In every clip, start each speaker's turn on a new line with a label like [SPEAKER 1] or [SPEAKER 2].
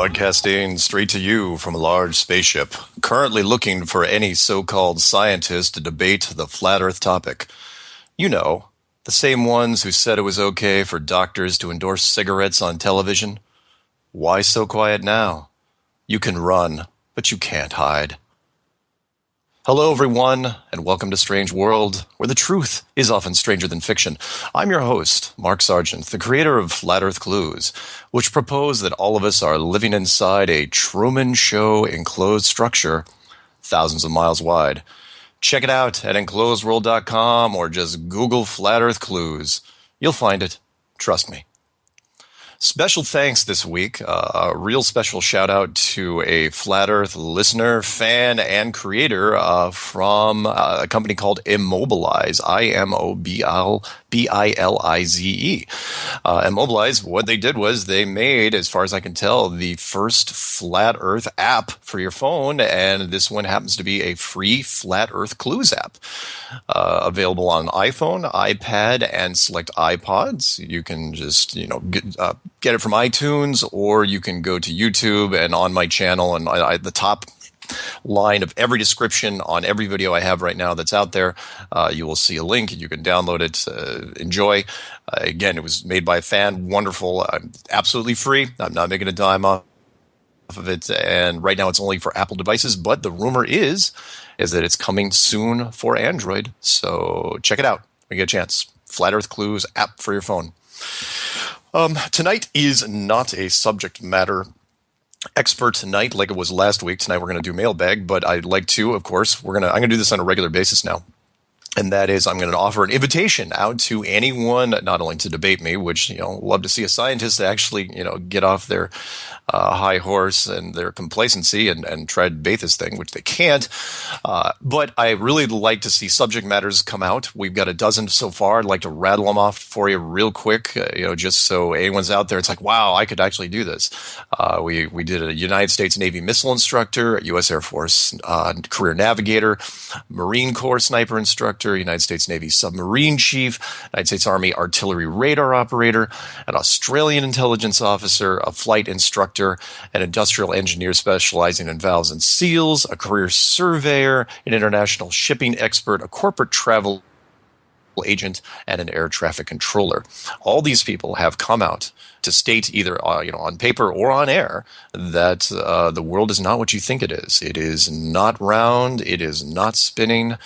[SPEAKER 1] Broadcasting straight to you from a large spaceship, currently looking for any so-called scientist to debate the flat Earth topic. You know, the same ones who said it was okay for doctors to endorse cigarettes on television. Why so quiet now? You can run, but you can't hide. Hello, everyone, and welcome to Strange World, where the truth is often stranger than fiction. I'm your host, Mark Sargent, the creator of Flat Earth Clues, which propose that all of us are living inside a Truman Show enclosed structure thousands of miles wide. Check it out at enclosedworld.com or just Google Flat Earth Clues. You'll find it. Trust me. Special thanks this week, a real special shout out to a Flat Earth listener, fan, and creator from a company called Immobilize, Immobilize. Immobilize, what they did was they made, as far as I can tell, the first Flat Earth app for your phone, and this one happens to be a free Flat Earth Clues app. Available on iPhone, iPad, and select iPods. You can just, get it from iTunes, or you can go to YouTube and on my channel, and the top line of every description on every video I have right now that's out there, you will see a link and you can download it, enjoy. Again, it was made by a fan, wonderful, absolutely free. I'm not making a dime off of it, and right now it's only for Apple devices, but the rumor is that it's coming soon for Android, so check it out when you get a chance. Flat Earth Clues app for your phone. Tonight is not a subject matter expert tonight like it was last week. Tonight we're going to do mailbag, but I'd like to, of course, I'm going to do this on a regular basis now. And that is, I'm going to offer an invitation out to anyone, not only to debate me, which, love to see a scientist actually, get off their high horse and their complacency and try to debate this thing, which they can't. But I really like to see subject matters come out. We've got a dozen so far. I'd like to rattle them off for you real quick, just so anyone's out there, it's like, wow, I could actually do this. We did a United States Navy missile instructor, a U.S. Air Force career navigator, Marine Corps sniper instructor, United States Navy submarine chief, United States Army artillery radar operator, an Australian intelligence officer, a flight instructor, an industrial engineer specializing in valves and seals, a career surveyor, an international shipping expert, a corporate travel agent, and an air traffic controller. All these people have come out to state either on paper or on air that the world is not what you think it is. It is not round, it is not spinning,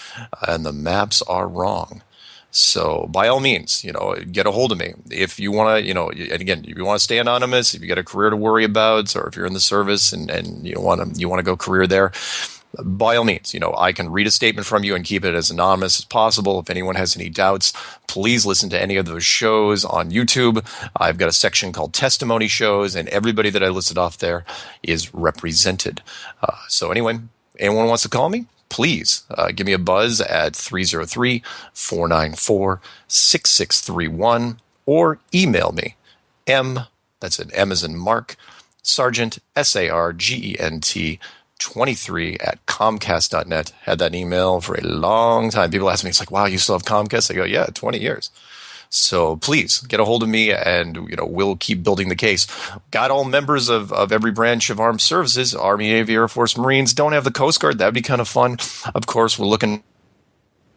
[SPEAKER 1] and the maps are wrong. So by all means, get a hold of me. If you want to, and again, if you want to stay anonymous, if you got a career to worry about, or if you're in the service and you want to go career there, by all means, I can read a statement from you and keep it as anonymous as possible. If anyone has any doubts, please listen to any of those shows on YouTube. I've got a section called testimony shows, and everybody that I listed off there is represented. So anyway, anyone wants to call me, please give me a buzz at 303-494-6631 or email me, that's an M as in Mark, Sargent, Sargent, 23 at Comcast.net. Had that email for a long time. People ask me, it's like, wow, you still have Comcast? I go, yeah, 20 years. So please get a hold of me and, we'll keep building the case. Got all members of every branch of armed services, Army, Navy, Air Force, Marines. Don't have the Coast Guard. That'd be kind of fun. Of course, we're looking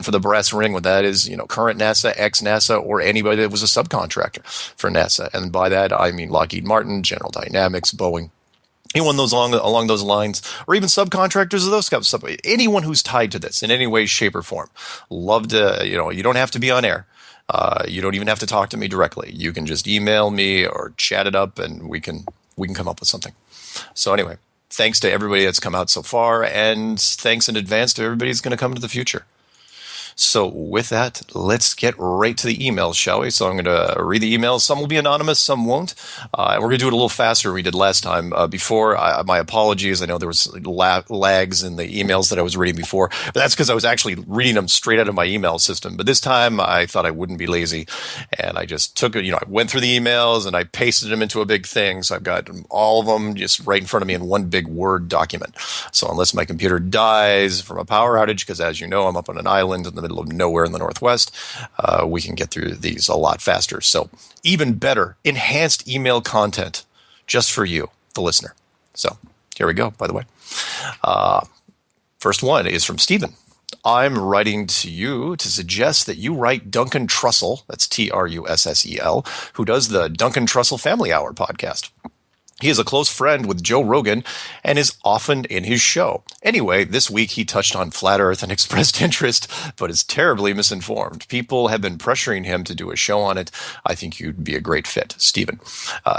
[SPEAKER 1] for the brass ring, what that is, current NASA, ex-NASA, or anybody that was a subcontractor for NASA. And by that, I mean Lockheed Martin, General Dynamics, Boeing. Anyone along those lines, or even subcontractors of those kinds of stuff. Anyone who's tied to this in any way, shape, or form. Love to, you don't have to be on air. You don't even have to talk to me directly. You can just email me or chat it up, and we can come up with something. So anyway, thanks to everybody that's come out so far, and thanks in advance to everybody that's going to come into the future. So with that, let's get right to the emails, shall we? So I'm going to read the emails. Some will be anonymous, some won't. And we're going to do it a little faster than we did last time. Before, my apologies. I know there was lags in the emails that I was reading before, but that's because I was actually reading them straight out of my email system. But this time, I thought I wouldn't be lazy, and I just took it. I went through the emails and I pasted them into a big thing. So I've got all of them just right in front of me in one big Word document. So unless my computer dies from a power outage, because as you know, I'm up on an island in the middle of nowhere in the Northwest, we can get through these a lot faster. So even better, enhanced email content just for you, the listener. So here we go, by the way. First one is from Stephen. I'm writing to you to suggest that you write Duncan Trussell, that's Trussell, who does the Duncan Trussell Family Hour podcast. He is a close friend with Joe Rogan and is often in his show. Anyway, this week he touched on flat Earth and expressed interest, but is terribly misinformed. People have been pressuring him to do a show on it. I think you'd be a great fit, Stephen.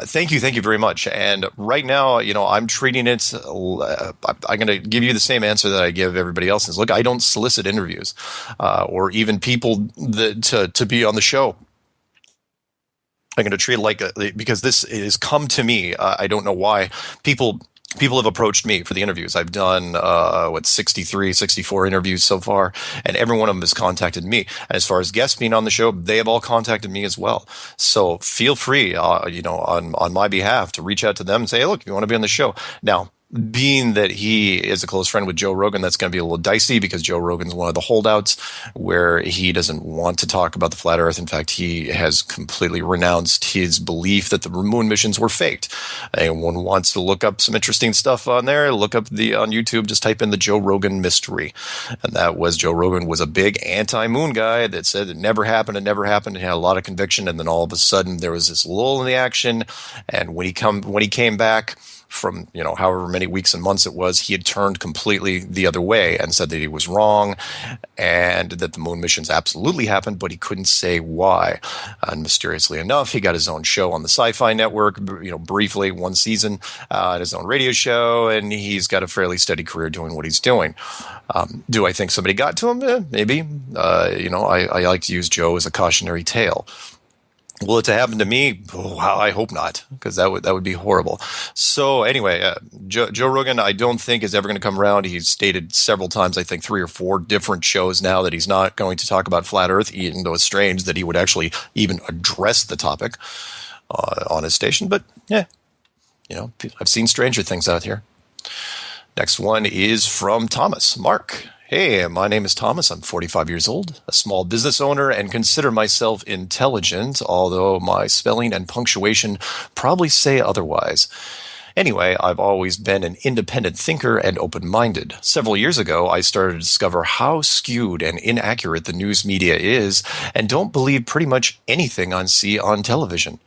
[SPEAKER 1] Thank you very much. And right now, I'm treating it. I'm going to give you the same answer that I give everybody else. Is look, I don't solicit interviews or even people to be on the show. I'm going to treat it like because this has come to me. I don't know why people have approached me for the interviews. I've done 63, 64 interviews so far, and every one of them has contacted me. And as far as guests being on the show, they have all contacted me as well. So feel free, on my behalf, to reach out to them and say, hey, look, you want to be on the show now. Being that he is a close friend with Joe Rogan, that's going to be a little dicey because Joe Rogan's one of the holdouts where he doesn't want to talk about the flat Earth. In fact, he has completely renounced his belief that the moon missions were faked. Anyone wants to look up some interesting stuff on there, look up on YouTube, just type in the Joe Rogan mystery. And that was Joe Rogan was a big anti-moon guy that said it never happened, and he had a lot of conviction. And then all of a sudden there was this lull in the action. And when he came back, from however many weeks and months it was, he had turned completely the other way and said that he was wrong and that the moon missions absolutely happened, but he couldn't say why. And mysteriously enough, he got his own show on the Sci-Fi Network, briefly, one season, at his own radio show, and he's got a fairly steady career doing what he's doing. Do I think somebody got to him? Maybe. I like to use Joe as a cautionary tale. Will it happen to me? Oh, I hope not, because that would be horrible. So anyway, Joe Rogan, I don't think is ever going to come around. He's stated several times, I think 3 or 4 different shows now, that he's not going to talk about flat Earth, even though it's strange that he would actually even address the topic on his station. But yeah, I've seen stranger things out here. Next one is from Thomas. Mark. Hey, my name is Thomas. I'm 45 years old, a small business owner, and consider myself intelligent, although my spelling and punctuation probably say otherwise. Anyway, I've always been an independent thinker and open-minded. Several years ago, I started to discover how skewed and inaccurate the news media is, and don't believe pretty much anything I see on television.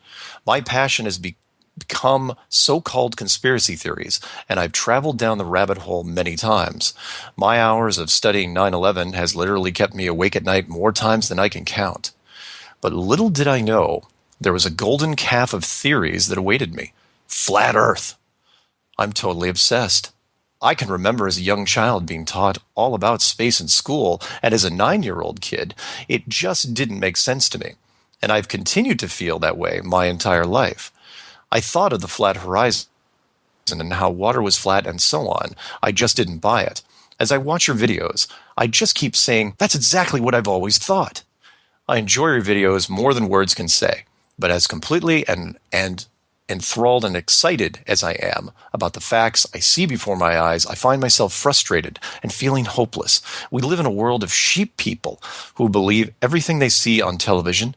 [SPEAKER 1] My passion has become so-called conspiracy theories, and I've traveled down the rabbit hole many times. My hours of studying 9/11 has literally kept me awake at night more times than I can count. But little did I know, there was a golden calf of theories that awaited me. Flat Earth. I'm totally obsessed. I can remember as a young child being taught all about space in school, and as a 9-year-old kid, it just didn't make sense to me. And I've continued to feel that way my entire life. I thought of the flat horizon and how water was flat and so on. I just didn't buy it. As I watch your videos, I just keep saying, that's exactly what I've always thought. I enjoy your videos more than words can say, but as completely and enthralled and excited as I am about the facts I see before my eyes, I find myself frustrated and feeling hopeless. We live in a world of sheep people who believe everything they see on television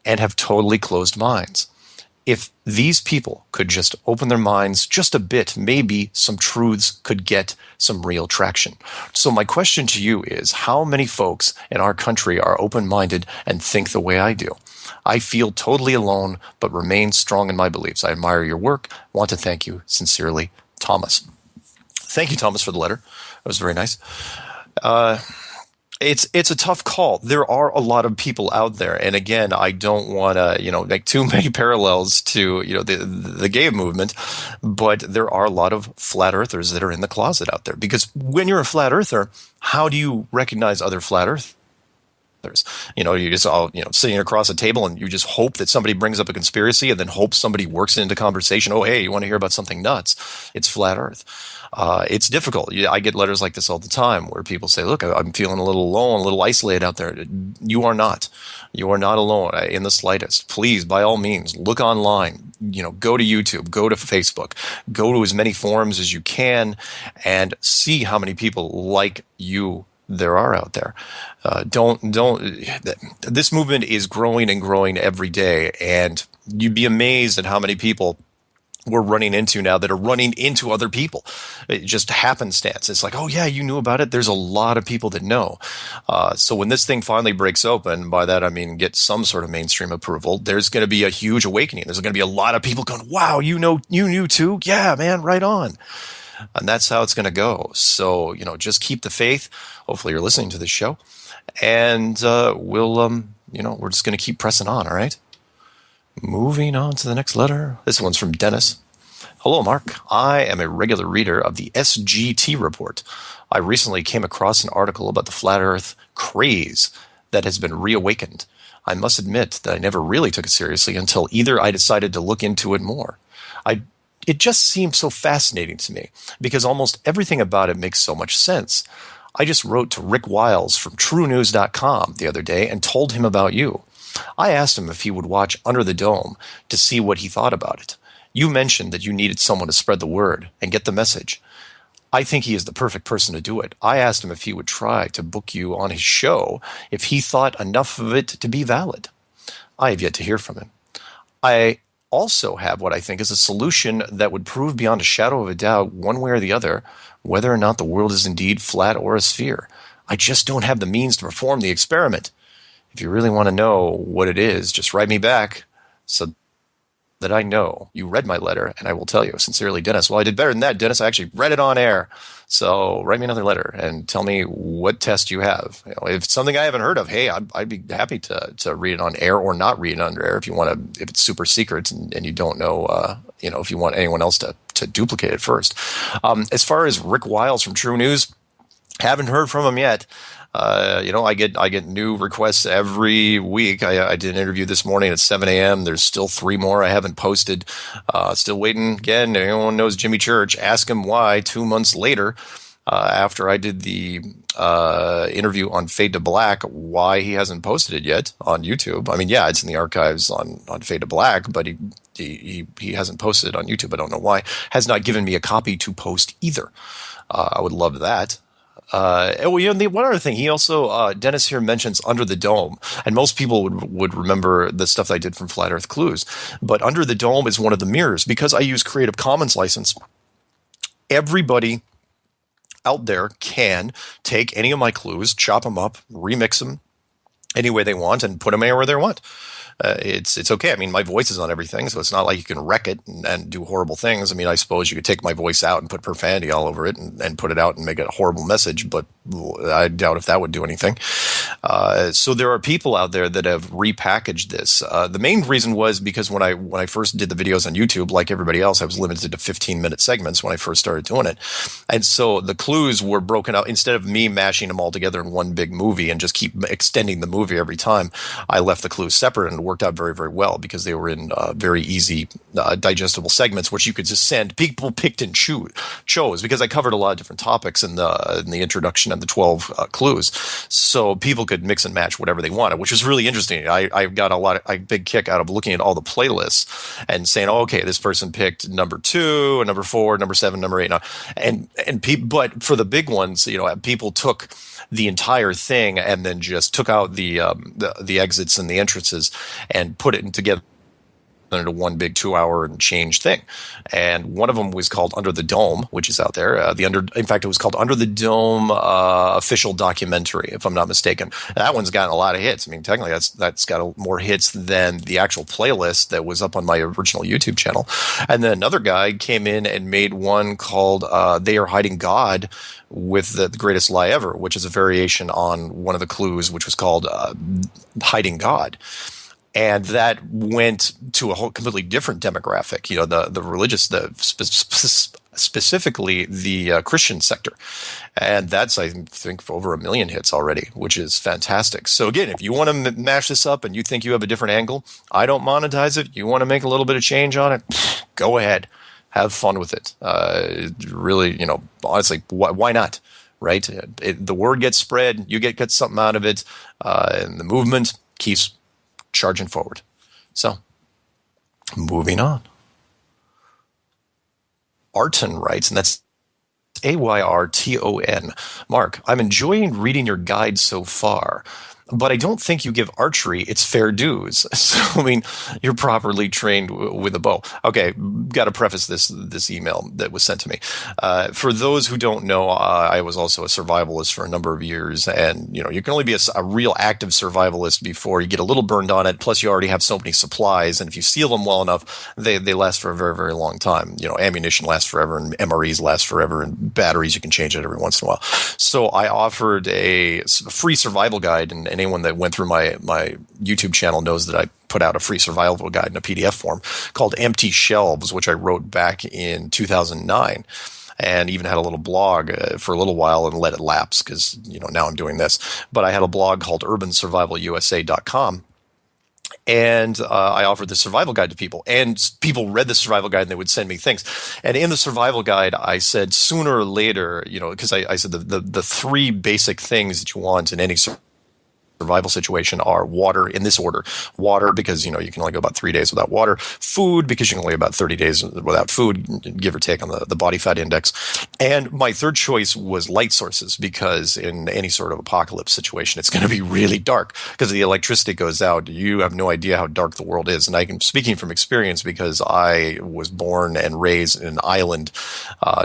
[SPEAKER 1] and have totally closed minds. If these people could just open their minds just a bit, maybe some truths could get some real traction. So my question to you is, how many folks in our country are open-minded and think the way I do? I feel totally alone, but remain strong in my beliefs. I admire your work. Want to thank you sincerely, Thomas. Thank you, Thomas, for the letter. That was very nice. It's a tough call. There are a lot of people out there, and again, I don't want to make too many parallels to the gay movement, but there are a lot of flat earthers that are in the closet out there. Because when you're a flat earther, how do you recognize other flat earthers? You just all sitting across a table and you just hope that somebody brings up a conspiracy and then hope somebody works it into conversation. Oh, hey, you want to hear about something nuts? It's flat Earth. It's difficult. I get letters like this all the time where people say, look, I'm feeling a little alone, a little isolated out there. You are not. You are not alone in the slightest. Please, by all means, look online. Go to YouTube, go to Facebook, go to as many forums as you can and see how many people like you there are out there. This movement is growing and growing every day, and you'd be amazed at how many people we're running into now that are running into other people. It just happenstance. It's like, oh yeah, you knew about it. There's a lot of people that know. So when this thing finally breaks open, by that I mean get some sort of mainstream approval, there's going to be a huge awakening. There's going to be a lot of people going, wow, you knew too? Yeah, man, right on. And that's how it's going to go. So, just keep the faith. Hopefully you're listening to this show. And we're just going to keep pressing on, all right? Moving on to the next letter. This one's from Dennis. Hello, Mark. I am a regular reader of the SGT report. I recently came across an article about the flat earth craze that has been reawakened. I must admit that I never really took it seriously until either I decided to look into it more. It just seemed so fascinating to me because almost everything about it makes so much sense. I just wrote to Rick Wiles from TrueNews.com the other day and told him about you. I asked him if he would watch Under the Dome to see what he thought about it. You mentioned that you needed someone to spread the word and get the message. I think he is the perfect person to do it. I asked him if he would try to book you on his show if he thought enough of it to be valid. I have yet to hear from him. I also have what I think is a solution that would prove beyond a shadow of a doubt, one way or the other, whether or not the world is indeed flat or a sphere. I just don't have the means to perform the experiment. If you really want to know what it is, just write me back so that I know you read my letter, and I will tell you. Sincerely, Dennis. Well, I did better than that, Dennis. I actually read it on air. So write me another letter and tell me what test you have. If it's something I haven't heard of, hey, I'd be happy to read it on air or not read it on air if you want to. If it's super secret and you don't know, if you want anyone else to duplicate it first. As far as Rick Wiles from True News, haven't heard from him yet. I get new requests every week. I did an interview this morning at 7 a.m. There's still 3 more I haven't posted. Still waiting. Again, anyone knows Jimmy Church. Ask him why 2 months later, after I did the interview on Fade to Black, why he hasn't posted it yet on YouTube. I mean, yeah, it's in the archives on Fade to Black, but he hasn't posted it on YouTube. I don't know why. Has not given me a copy to post either. I would love that. One other thing, he also, Dennis here mentions Under the Dome, and most people would remember the stuff that I did from Flat Earth Clues, but Under the Dome is one of the mirrors. Because I use Creative Commons license, everybody out there can take any of my clues, chop them up, remix them any way they want, and put them anywhere they want. It's okay. I mean, my voice is on everything, so it's not like you can wreck it and do horrible things. I mean, I suppose you could take my voice out and put profanity all over it and put it out and make it a horrible message, but I doubt if that would do anything. So there are people out there that have repackaged this. The main reason was because when I first did the videos on YouTube, like everybody else, I was limited to 15-minute segments when I first started doing it. And so the clues were broken out. Instead of me mashing them all together in one big movie and just keep extending the movie every time, I left the clues separate, and it worked out very, very well because they were in very easy, digestible segments, which you could just send. People picked and chose because I covered a lot of different topics in the introduction and the 12 clues. So people could mix and match whatever they wanted, which was really interesting. I got a big kick out of looking at all the playlists and saying, oh, okay, this person picked number 2, number 4, number 7, number 8, but for the big ones, people took the entire thing and then just took out the exits and the entrances and put it together into one big 2-hour and change thing. And one of them was called Under the Dome, which is out there. In fact, it was called Under the Dome official documentary, if I'm not mistaken. That one's gotten a lot of hits. I mean, technically, that's got more hits than the actual playlist that was up on my original YouTube channel. And then another guy came in and made one called They Are Hiding God with the Greatest Lie Ever, which is a variation on one of the clues, which was called Hiding God. And that went to a whole completely different demographic, the religious, specifically the Christian sector. And that's, I think, over 1 million hits already, which is fantastic. So again, if you want to mash this up and you think you have a different angle, I don't monetize it. You want to make a little bit of change on it, go ahead. Have fun with it. Really, honestly, why not? Right? The word gets spread, you get something out of it, and the movement keeps charging forward. So, moving on. Arton writes, and that's Ayarton. Mark, I'm enjoying reading your guide so far. but I don't think you give archery its fair dues. So, I mean, you're properly trained with a bow. Okay, got to preface this email that was sent to me. For those who don't know, I was also a survivalist for a number of years, and you can only be a real active survivalist before you get a little burned on it. Plus, you already have so many supplies, and if you seal them well enough, they last for a very, very long time. Ammunition lasts forever, and MREs last forever, and batteries you can change it every once in a while. So I offered a free survival guide, and anyone that went through my YouTube channel knows that I put out a free survival guide in a PDF form called Empty Shelves, which I wrote back in 2009. And even had a little blog for a little while and let it lapse because, now I'm doing this. But I had a blog called urbansurvivalusa.com. And I offered the survival guide to people, and people read the survival guide and they would send me things. And in the survival guide, I said sooner or later, because I said the three basic things that you want in any survival situation are water, in this order. Water, because you can only go about 3 days without water. Food, because you can only go about 30 days without food, give or take on the body fat index. And my third choice was light sources, because in any sort of apocalypse situation, it's going to be really dark because the electricity goes out. You have no idea how dark the world is. And I'm speaking from experience because I was born and raised in an island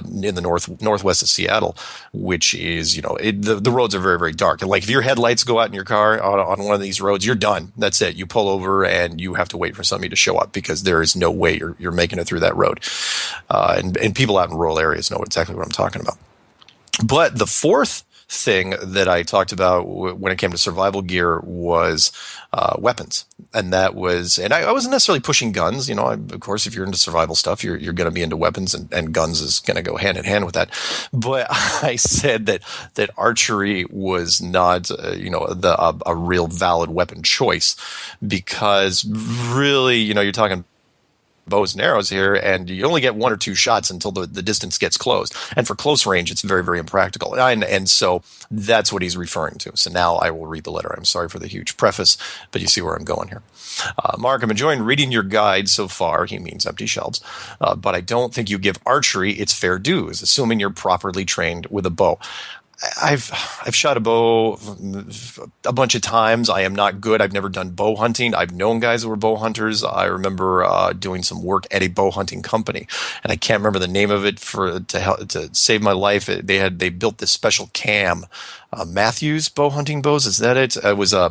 [SPEAKER 1] in the northwest of Seattle, which is, the roads are very, very dark. And like if your headlights go out in your car on one of these roads, you're done. That's it. You pull over and you have to wait for somebody to show up because there is no way you're making it through that road. And people out in rural areas know exactly what I'm talking about. But the fourth thing that I talked about when it came to survival gear was weapons. And that was, and I wasn't necessarily pushing guns. Of course, if you're into survival stuff, you're going to be into weapons, and guns is going to go hand in hand with that. But I said that archery was not, a real valid weapon choice, because really, you're talking bows and arrows here, and you only get one or two shots until the distance gets closed. And for close range, it's very, very impractical. And so that's what he's referring to. So now I will read the letter. I'm sorry for the huge preface, but you see where I'm going here. Mark, I'm enjoying reading your guide so far. He means Empty Shelves. But I don't think you give archery its fair dues, assuming you're properly trained with a bow. I've shot a bow a bunch of times. I am not good. I've never done bow hunting. I've known guys who were bow hunters. I remember doing some work at a bow hunting company, and I can't remember the name of it to save my life. They built this special cam, Matthews bow hunting bows. Is that it? It was a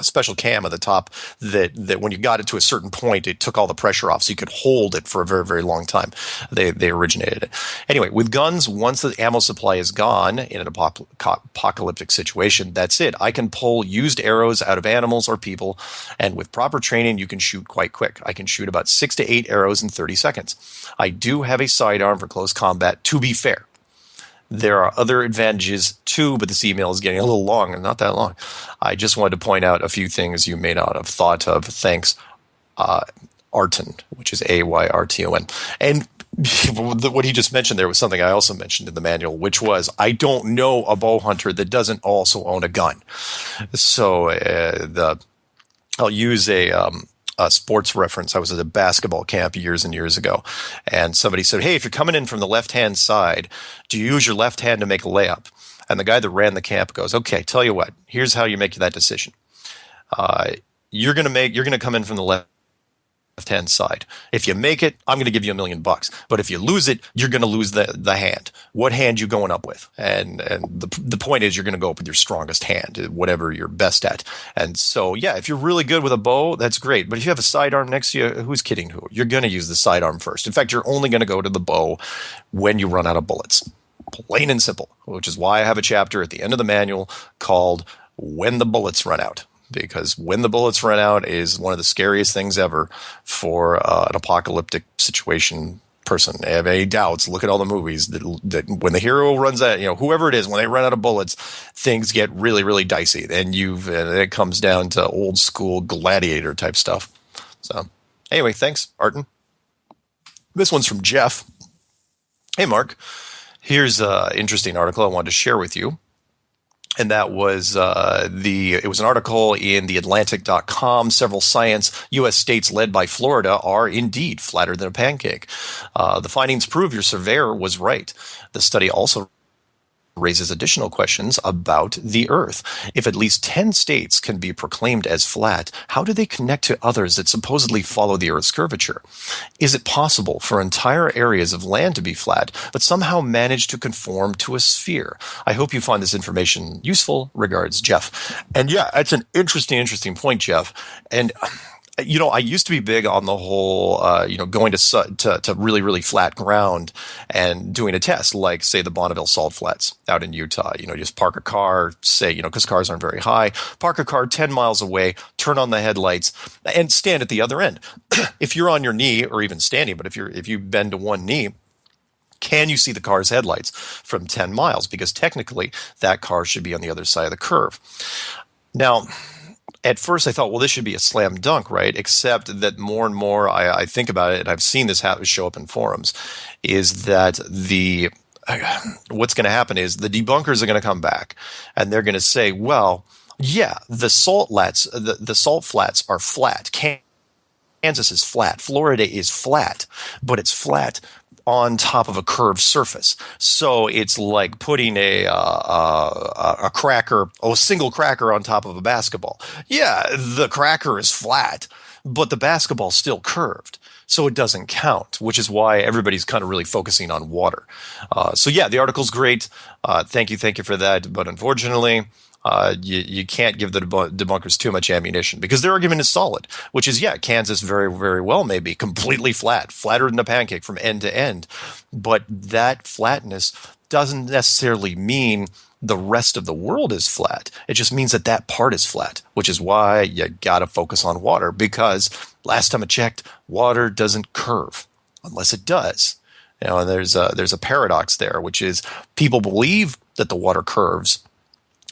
[SPEAKER 1] special cam at the top that when you got it to a certain point, it took all the pressure off, so you could hold it for a very, very long time. They originated it. Anyway, with guns, once the ammo supply is gone in an apocalyptic situation, that's it. I can pull used arrows out of animals or people, and with proper training, you can shoot quite quick. I can shoot about 6 to 8 arrows in 30 seconds. I do have a sidearm for close combat, to be fair. There are other advantages too, but this email is getting a little long, and not that long. I just wanted to point out a few things you may not have thought of. Thanks, Arton, which is Ayarton. And what he just mentioned there was something I also mentioned in the manual, which was I don't know a bow hunter that doesn't also own a gun. So I'll use a sports reference. I was at a basketball camp years and years ago, and somebody said, hey, if you're coming in from the left-hand side, do you use your left hand to make a layup? And the guy that ran the camp goes, okay, tell you what, here's how you make that decision. You're going to come in from the left-hand side. If you make it, I'm going to give you $1 million. But if you lose it, you're going to lose the hand. What hand you going up with? And the point is, you're going to go up with your strongest hand, whatever you're best at. And so, yeah, if you're really good with a bow, that's great. But if you have a sidearm next to you, who's kidding who? You're going to use the sidearm first. In fact, you're only going to go to the bow when you run out of bullets. Plain and simple, which is why I have a chapter at the end of the manual called When the Bullets Run Out. Because when the bullets run out is one of the scariest things ever for an apocalyptic situation person. If you have any doubts, look at all the movies that when the hero runs out, whoever it is, when they run out of bullets, things get really, really dicey. And it comes down to old school gladiator type stuff. So anyway, thanks, Arton. This one's from Jeff. Hey, Mark. Here's an interesting article I wanted to share with you. And that was it was an article in theatlantic.com. Several U.S. states led by Florida are indeed flatter than a pancake. The findings prove your surveyor was right. The study also raises additional questions about the Earth. If at least 10 states can be proclaimed as flat, how do they connect to others that supposedly follow the Earth's curvature? Is it possible for entire areas of land to be flat, but somehow manage to conform to a sphere? I hope you find this information useful. Regards, Jeff. And yeah, it's an interesting point, Jeff. And I used to be big on the whole, going to really flat ground and doing a test, like say the Bonneville Salt Flats out in Utah. Just park a car, say, because cars aren't very high, park a car 10 miles away, turn on the headlights, and stand at the other end. If you're on your knee, or even standing, but if you bend to one knee, can you see the car's headlights from 10 miles? Because technically, that car should be on the other side of the curve. Now, at first I thought, well, this should be a slam dunk, right? Except that more and more I think about it, and I've seen this show up in forums, is that what's going to happen is the debunkers are going to come back and they're going to say, well, yeah, the salt flats are flat. Kansas is flat. Florida is flat, but it's flat on top of a curved surface. So it's like putting a single cracker on top of a basketball. Yeah, the cracker is flat, but the basketball's still curved. So it doesn't count, which is why everybody's kind of really focusing on water. So yeah, the article's great. Thank you for that. But unfortunately, you can't give the debunkers too much ammunition, because their argument is solid, which is, yeah, Kansas very, very well may be completely flatter than a pancake from end to end. But that flatness doesn't necessarily mean the rest of the world is flat. It just means that part is flat, which is why you got to focus on water, because last time I checked, water doesn't curve unless it does. And there's a paradox there, which is people believe that the water curves,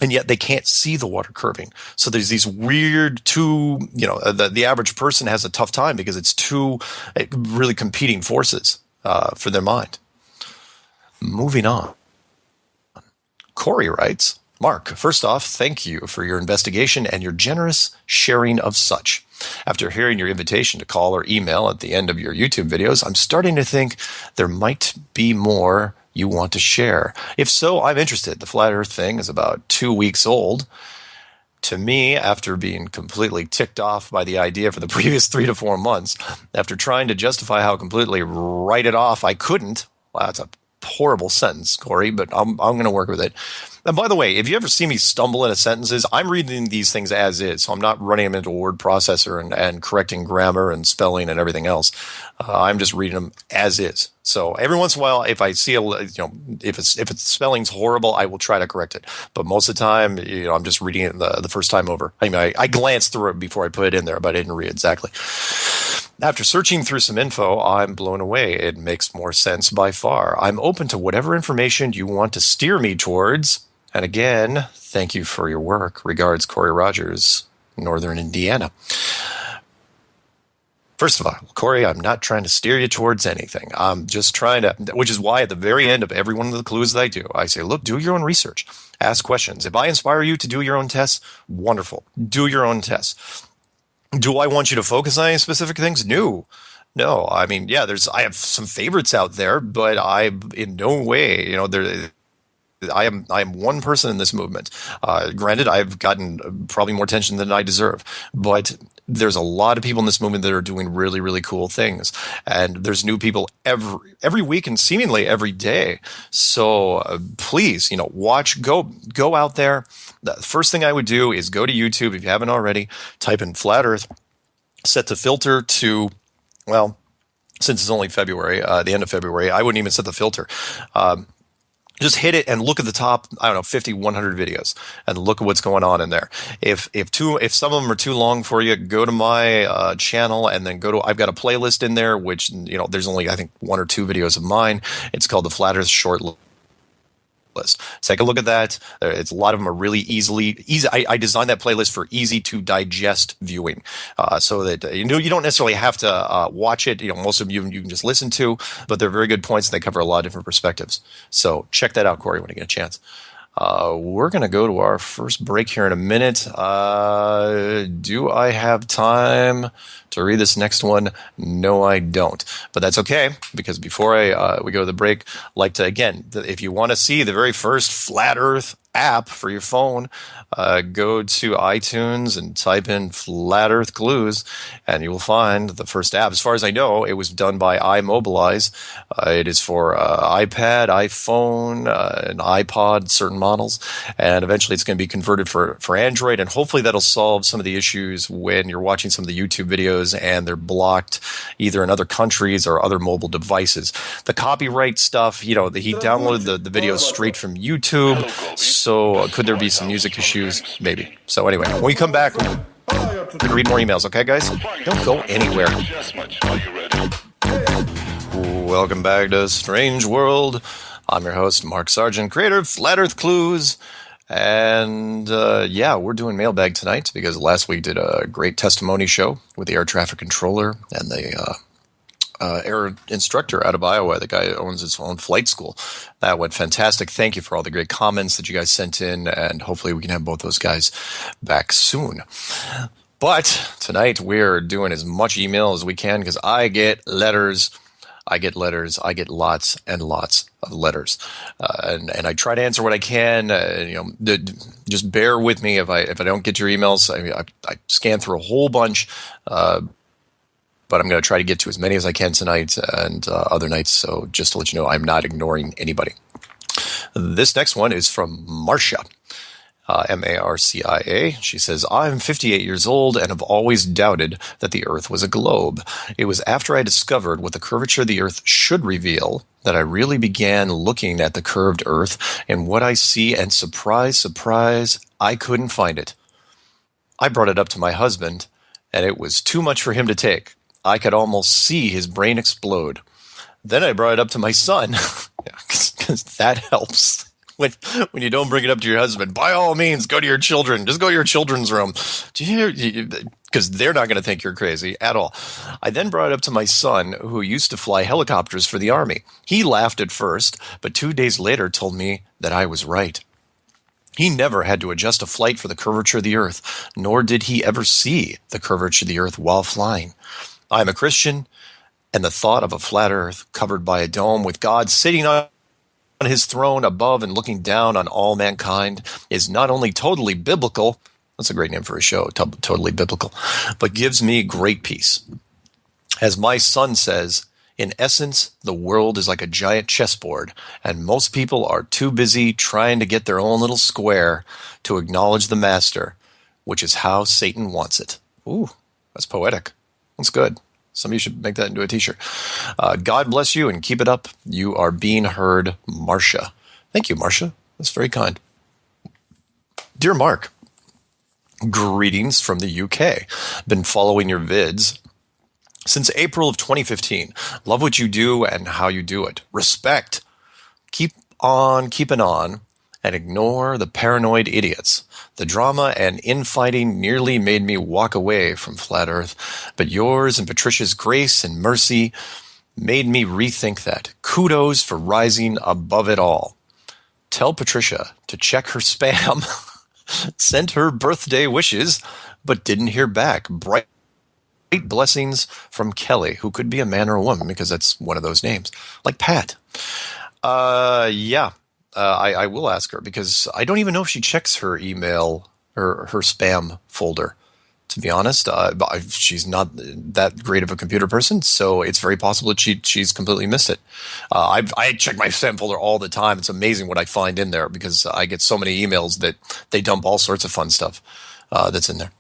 [SPEAKER 1] and yet they can't see the water curving. So there's these weird the average person has a tough time because it's two really competing forces for their mind. Moving on. Corey writes, Mark, first off, thank you for your investigation and your generous sharing of such. After hearing your invitation to call or email at the end of your YouTube videos, I'm starting to think there might be more you want to share. If so, I'm interested. The flat earth thing is about 2 weeks old. To me, after being completely ticked off by the idea for the previous 3 to 4 months, after trying to justify how completely write it off I couldn't, well, that's a horrible sentence, Corey, but I'm going to work with it. And by the way, if you ever see me stumble into sentences, I'm reading these things as is, so I'm not running them into a word processor and correcting grammar and spelling and everything else. I'm just reading them as is. So every once in a while, if I see if its spelling's horrible, I will try to correct it. But most of the time, I'm just reading it the first time over. I mean, I glanced through it before I put it in there, but I didn't read it exactly. After searching through some info, I'm blown away. It makes more sense by far. I'm open to whatever information you want to steer me towards. And again, thank you for your work. Regards, Corey Rogers, Northern Indiana. First of all, Corey, I'm not trying to steer you towards anything. I'm just trying to, which is why at the very end of every one of the clues that I do, I say, look, do your own research. Ask questions. If I inspire you to do your own tests, wonderful. Do your own tests. Do I want you to focus on any specific things? No. I mean, yeah, I have some favorites out there, but I in no way, I am one person in this movement. Granted, I've gotten probably more attention than I deserve, but there's a lot of people in this movement that are doing really, really cool things, and there's new people every week and seemingly every day. So please, watch, go out there. The first thing I would do is go to YouTube if you haven't already. Type in flat Earth, set the filter to, well, since it's only February, the end of February, I wouldn't even set the filter. Just hit it and look at the top, 50, 100 videos and look at what's going on in there. If some of them are too long for you, go to my channel and then I've got a playlist in there, which, there's only, I think, 1 or 2 videos of mine. It's called the Flat Earth Short List. Take a look at that. A lot of them are really easy. I designed that playlist for easy to digest viewing, so that you don't necessarily have to watch it. Most of them you can just listen to, but they're very good points and they cover a lot of different perspectives. So check that out, Corey, when you get a chance. We're going to go to our first break here in a minute. Do I have time to read this next one? No, I don't. But that's okay, because before we go to the break, I'd like to, again, if you want to see the very first Flat Earth app for your phone, go to iTunes and type in Flat Earth Clues, and you will find the first app. As far as I know, it was done by iMobilize. It is for iPad, iPhone, and iPod, certain models, and eventually it's going to be converted for Android, and hopefully that'll solve some of the issues when you're watching some of the YouTube videos and they're blocked either in other countries or other mobile devices. The copyright stuff, he downloaded the videos straight from YouTube, so could there be some music issues? Maybe. So anyway, when we come back, we're going to read more emails, okay, guys? Don't go anywhere. Welcome back to Strange World. I'm your host, Mark Sargent, creator of Flat Earth Clues. And we're doing mailbag tonight because last week did a great testimony show with the air traffic controller and the air instructor out of Iowa, the guy who owns his own flight school. That went fantastic. Thank you for all the great comments that you guys sent in, and hopefully we can have both those guys back soon. But tonight we're doing as much email as we can because I get letters. I get lots and lots of letters, and I try to answer what I can. Just bear with me if I don't get your emails. I scan through a whole bunch, but I'm going to try to get to as many as I can tonight and other nights. So just to let you know, I'm not ignoring anybody. This next one is from Marcia. Marcia. She says, I'm 58 years old and have always doubted that the Earth was a globe. It was after I discovered what the curvature of the Earth should reveal that I really began looking at the curved Earth and what I see, and surprise, surprise, I couldn't find it. I brought it up to my husband, and it was too much for him to take. I could almost see his brain explode. Then I brought it up to my son, because that helps. When you don't bring it up to your husband, by all means, go to your children. Just go to your children's room. Do you hear? Because they're not going to think you're crazy at all. I then brought it up to my son, who used to fly helicopters for the Army. He laughed at first, but 2 days later told me that I was right. He never had to adjust a flight for the curvature of the Earth, nor did he ever see the curvature of the Earth while flying. I'm a Christian, and the thought of a flat Earth covered by a dome with God sitting on his throne above and looking down on all mankind is not only totally biblical, that's a great name for a show, totally biblical, but gives me great peace. As my son says, in essence, the world is like a giant chessboard, and most people are too busy trying to get their own little square to acknowledge the master, which is how Satan wants it. Ooh, that's poetic. That's good. Somebody should make that into a t-shirt. God bless you and keep it up. You are being heard, Marcia. Thank you, Marcia. That's very kind. Dear Mark, greetings from the UK. Been following your vids since April of 2015. Love what you do and how you do it. Respect. Keep on keeping on and ignore the paranoid idiots. The drama and infighting nearly made me walk away from Flat Earth, but yours and Patricia's grace and mercy made me rethink that. Kudos for rising above it all. Tell Patricia to check her spam. Sent her birthday wishes, but didn't hear back. Bright blessings from Kelly, who could be a man or a woman because that's one of those names. Like Pat. I will ask her because I don't even know if she checks her email or her spam folder, to be honest. She's not that great of a computer person, so it's very possible that she's completely missed it. I check my spam folder all the time. It's amazing what I find in there because I get so many emails that they dump all sorts of fun stuff that's in there.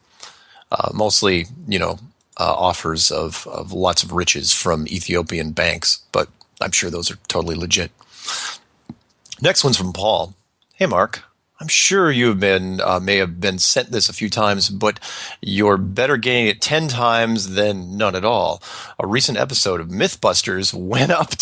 [SPEAKER 1] Mostly, offers of lots of riches from Ethiopian banks, but I'm sure those are totally legit. Next one's from Paul. Hey, Mark. I'm sure you may have been sent this a few times, but you're better getting it 10 times than none at all. A recent episode of Mythbusters went up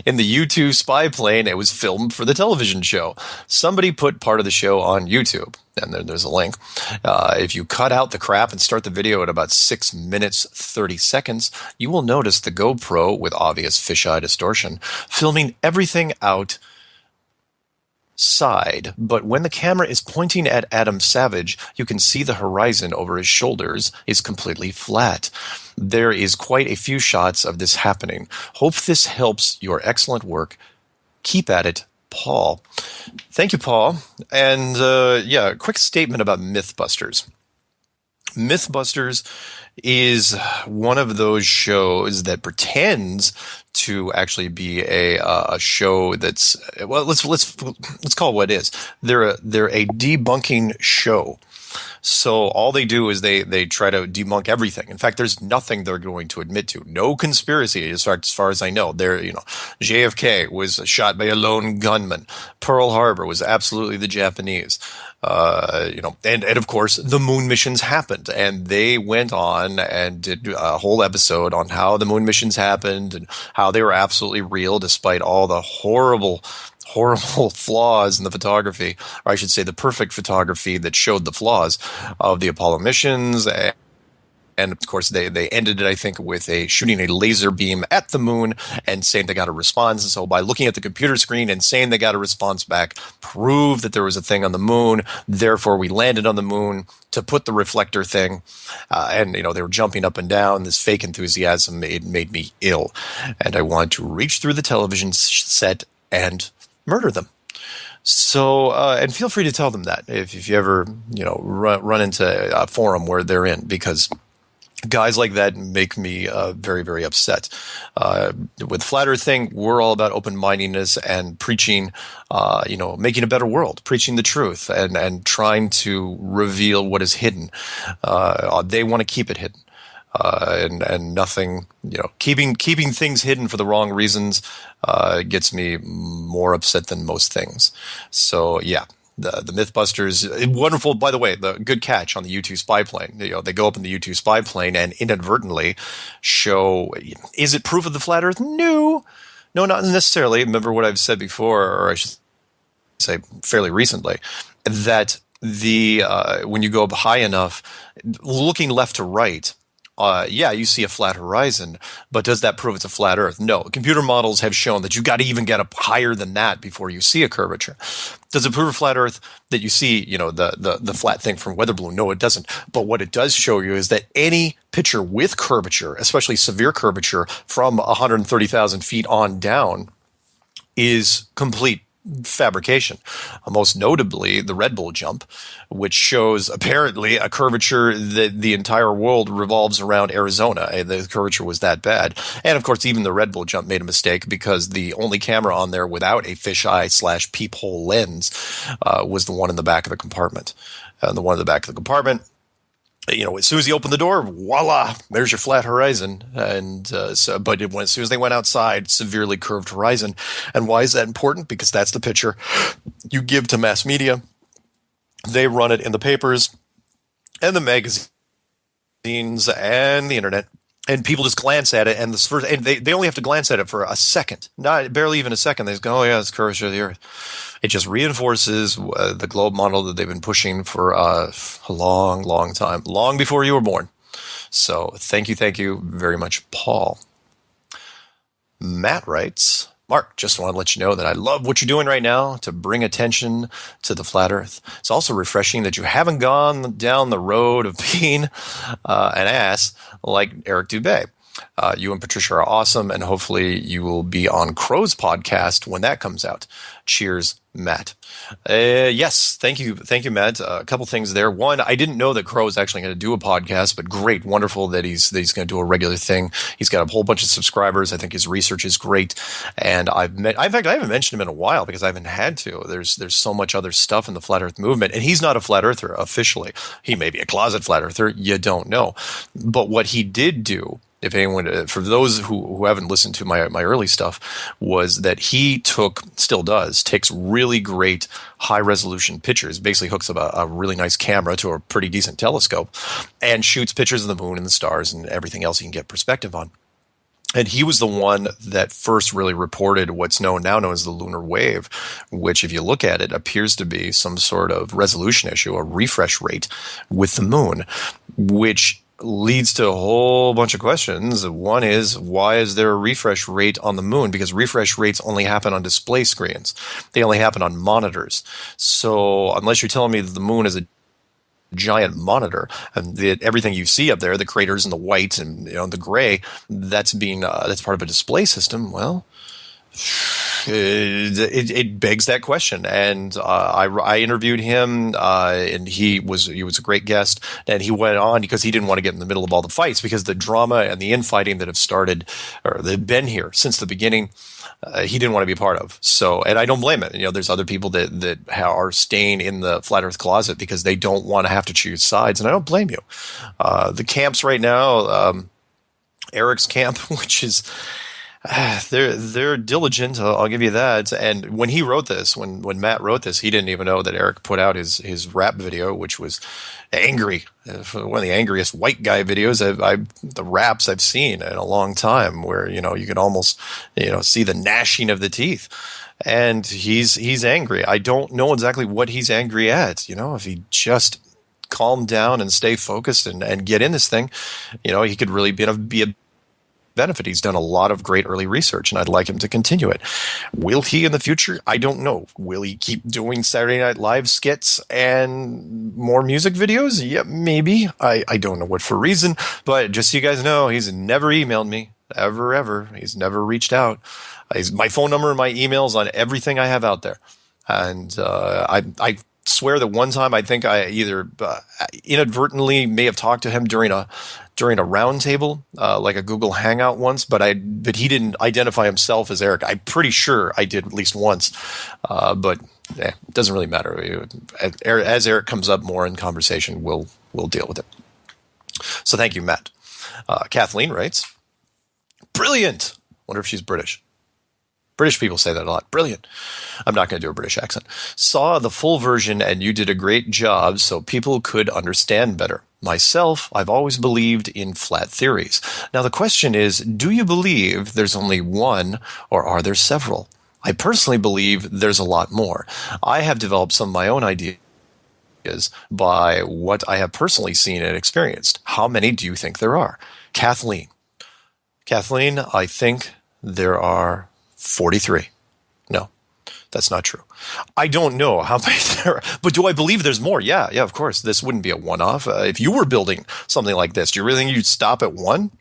[SPEAKER 1] in the U-2 spy plane. It was filmed for the television show. Somebody put part of the show on YouTube, and there's a link. If you cut out the crap and start the video at about 6 minutes, 30 seconds, you will notice the GoPro with obvious fisheye distortion, filming everything out side, but when the camera is pointing at Adam Savage, you can see the horizon over his shoulders is completely flat. There is quite a few shots of this happening. Hope this helps your excellent work. Keep at it, Paul. Thank you, Paul. And yeah, a quick statement about Mythbusters. Mythbusters is one of those shows that pretends to actually be a show that's, well, let's call it what it is. They're a debunking show. So all they do is they try to debunk everything. In fact, there's nothing they're going to admit to. No conspiracy, as far as I know. JFK was shot by a lone gunman. Pearl Harbor was absolutely the Japanese. And of course, the moon missions happened, and they went on and did a whole episode on how the moon missions happened and how they were absolutely real, despite all the horrible flaws in the photography, or I should say the perfect photography that showed the flaws of the Apollo missions. And of course, they ended it, I think, with shooting a laser beam at the moon and saying they got a response. And so by looking at the computer screen and saying they got a response back, proved that there was a thing on the moon. Therefore, we landed on the moon to put the reflector thing. And they were jumping up and down. This fake enthusiasm made me ill. And I wanted to reach through the television set and murder them. So, and feel free to tell them that if you ever, run into a forum where they're in, because guys like that make me very, very upset. With the Flat Earth thing, we're all about open-mindedness and preaching, making a better world, preaching the truth and trying to reveal what is hidden. They want to keep it hidden. And nothing, keeping things hidden for the wrong reasons gets me more upset than most things. So yeah, the Mythbusters, wonderful. By the way, the good catch on the U-2 spy plane. They go up in the U-2 spy plane and inadvertently show. Is it proof of the flat Earth? No, not necessarily. Remember what I've said before, or I should say fairly recently, that when you go up high enough, looking left to right. You see a flat horizon, but does that prove it's a flat Earth? No. Computer models have shown that you got to even get up higher than that before you see a curvature. Does it prove a flat Earth that you see, the flat thing from weather balloon? No, it doesn't. But what it does show you is that any picture with curvature, especially severe curvature from 130,000 feet on down, is complete fabrication. Most notably, the Red Bull jump, which shows apparently a curvature that the entire world revolves around Arizona. The curvature was that bad. And of course, even the Red Bull jump made a mistake because the only camera on there without a fisheye / peephole lens was the one in the back of the compartment. And the one in the back of the compartment, as soon as you open the door, voila, there's your flat horizon. And as soon as they went outside, severely curved horizon. And why is that important? Because that's the picture you give to mass media. They run it in the papers and the magazines and the internet. And people just glance at it, and they only have to glance at it for a second, barely even a second. They just go, "Oh yeah, it's curvature of the Earth." It just reinforces the globe model that they've been pushing for a long, long time, long before you were born. So thank you very much, Paul. Matt writes, Mark, just want to let you know that I love what you're doing right now to bring attention to the flat Earth. It's also refreshing that you haven't gone down the road of being an ass like Eric Dubay. You and Patricia are awesome, and hopefully you will be on Crow's podcast when that comes out. Cheers, Matt. Yes, thank you, Matt. A couple things there. One, I didn't know that Crow is actually going to do a podcast, but great, wonderful that he's going to do a regular thing. He's got a whole bunch of subscribers. I think his research is great, and in fact, I haven't mentioned him in a while because I haven't had to. There's so much other stuff in the flat Earth movement, and he's not a flat earther officially. He may be a closet flat earther. You don't know, but what he did do, if anyone, for those who haven't listened to my early stuff, was that he takes really great high resolution pictures, basically hooks up a really nice camera to a pretty decent telescope and shoots pictures of the moon and the stars and everything else you can get perspective on. And he was the one that first really reported what's now known as the lunar wave, which, if you look at it, appears to be some sort of resolution issue, a refresh rate with the moon, which leads to a whole bunch of questions. One is, why is there a refresh rate on the moon? Because refresh rates only happen on display screens. They only happen on monitors. So unless you're telling me that the moon is a giant monitor and everything you see up there, the craters and the white and the gray, that's part of a display system. It begs that question, and I interviewed him, and he was a great guest, and he went on because he didn't want to get in the middle of all the fights, because the drama and the infighting that have started or that have been here since the beginning, he didn't want to be a part of. So, and I don't blame it. There's other people that are staying in the flat Earth closet because they don't want to have to choose sides, and I don't blame you. The camps right now, Eric's camp, which is. They're diligent. I'll give you that. And when he wrote this, when Matt wrote this, he didn't even know that Eric put out his rap video, which was angry, one of the angriest white guy videos the raps I've seen in a long time, where you could almost see the gnashing of the teeth. And he's angry. I don't know exactly what he's angry at. If he just calm down and stay focused and get in this thing, he could really be a benefit. He's done a lot of great early research, and I'd like him to continue it. Will he in the future? I don't know. Will he keep doing Saturday Night Live skits and more music videos? Yeah, maybe. I don't know what for reason, but just so you guys know, he's never emailed me, ever. He's never reached out. My phone number and my emails on everything I have out there. And I swear that one time I think I either inadvertently may have talked to him during a roundtable, like a Google Hangout once, but he didn't identify himself as Eric. I'm pretty sure I did at least once, but it doesn't really matter. As Eric comes up more in conversation, we'll deal with it. So thank you, Matt. Kathleen writes, brilliant. Wonder if she's British. British people say that a lot. Brilliant. I'm not going to do a British accent. Saw the full version and you did a great job so people could understand better. Myself, I've always believed in flat theories. Now the question is, do you believe there's only one or are there several? I personally believe there's a lot more. I have developed some of my own ideas by what I have personally seen and experienced. How many do you think there are? Kathleen, I think there are 43. No, that's not true. I don't know how many there are, but do I believe there's more? Yeah, of course. This wouldn't be a one-off. If you were building something like this, do you really think you'd stop at one?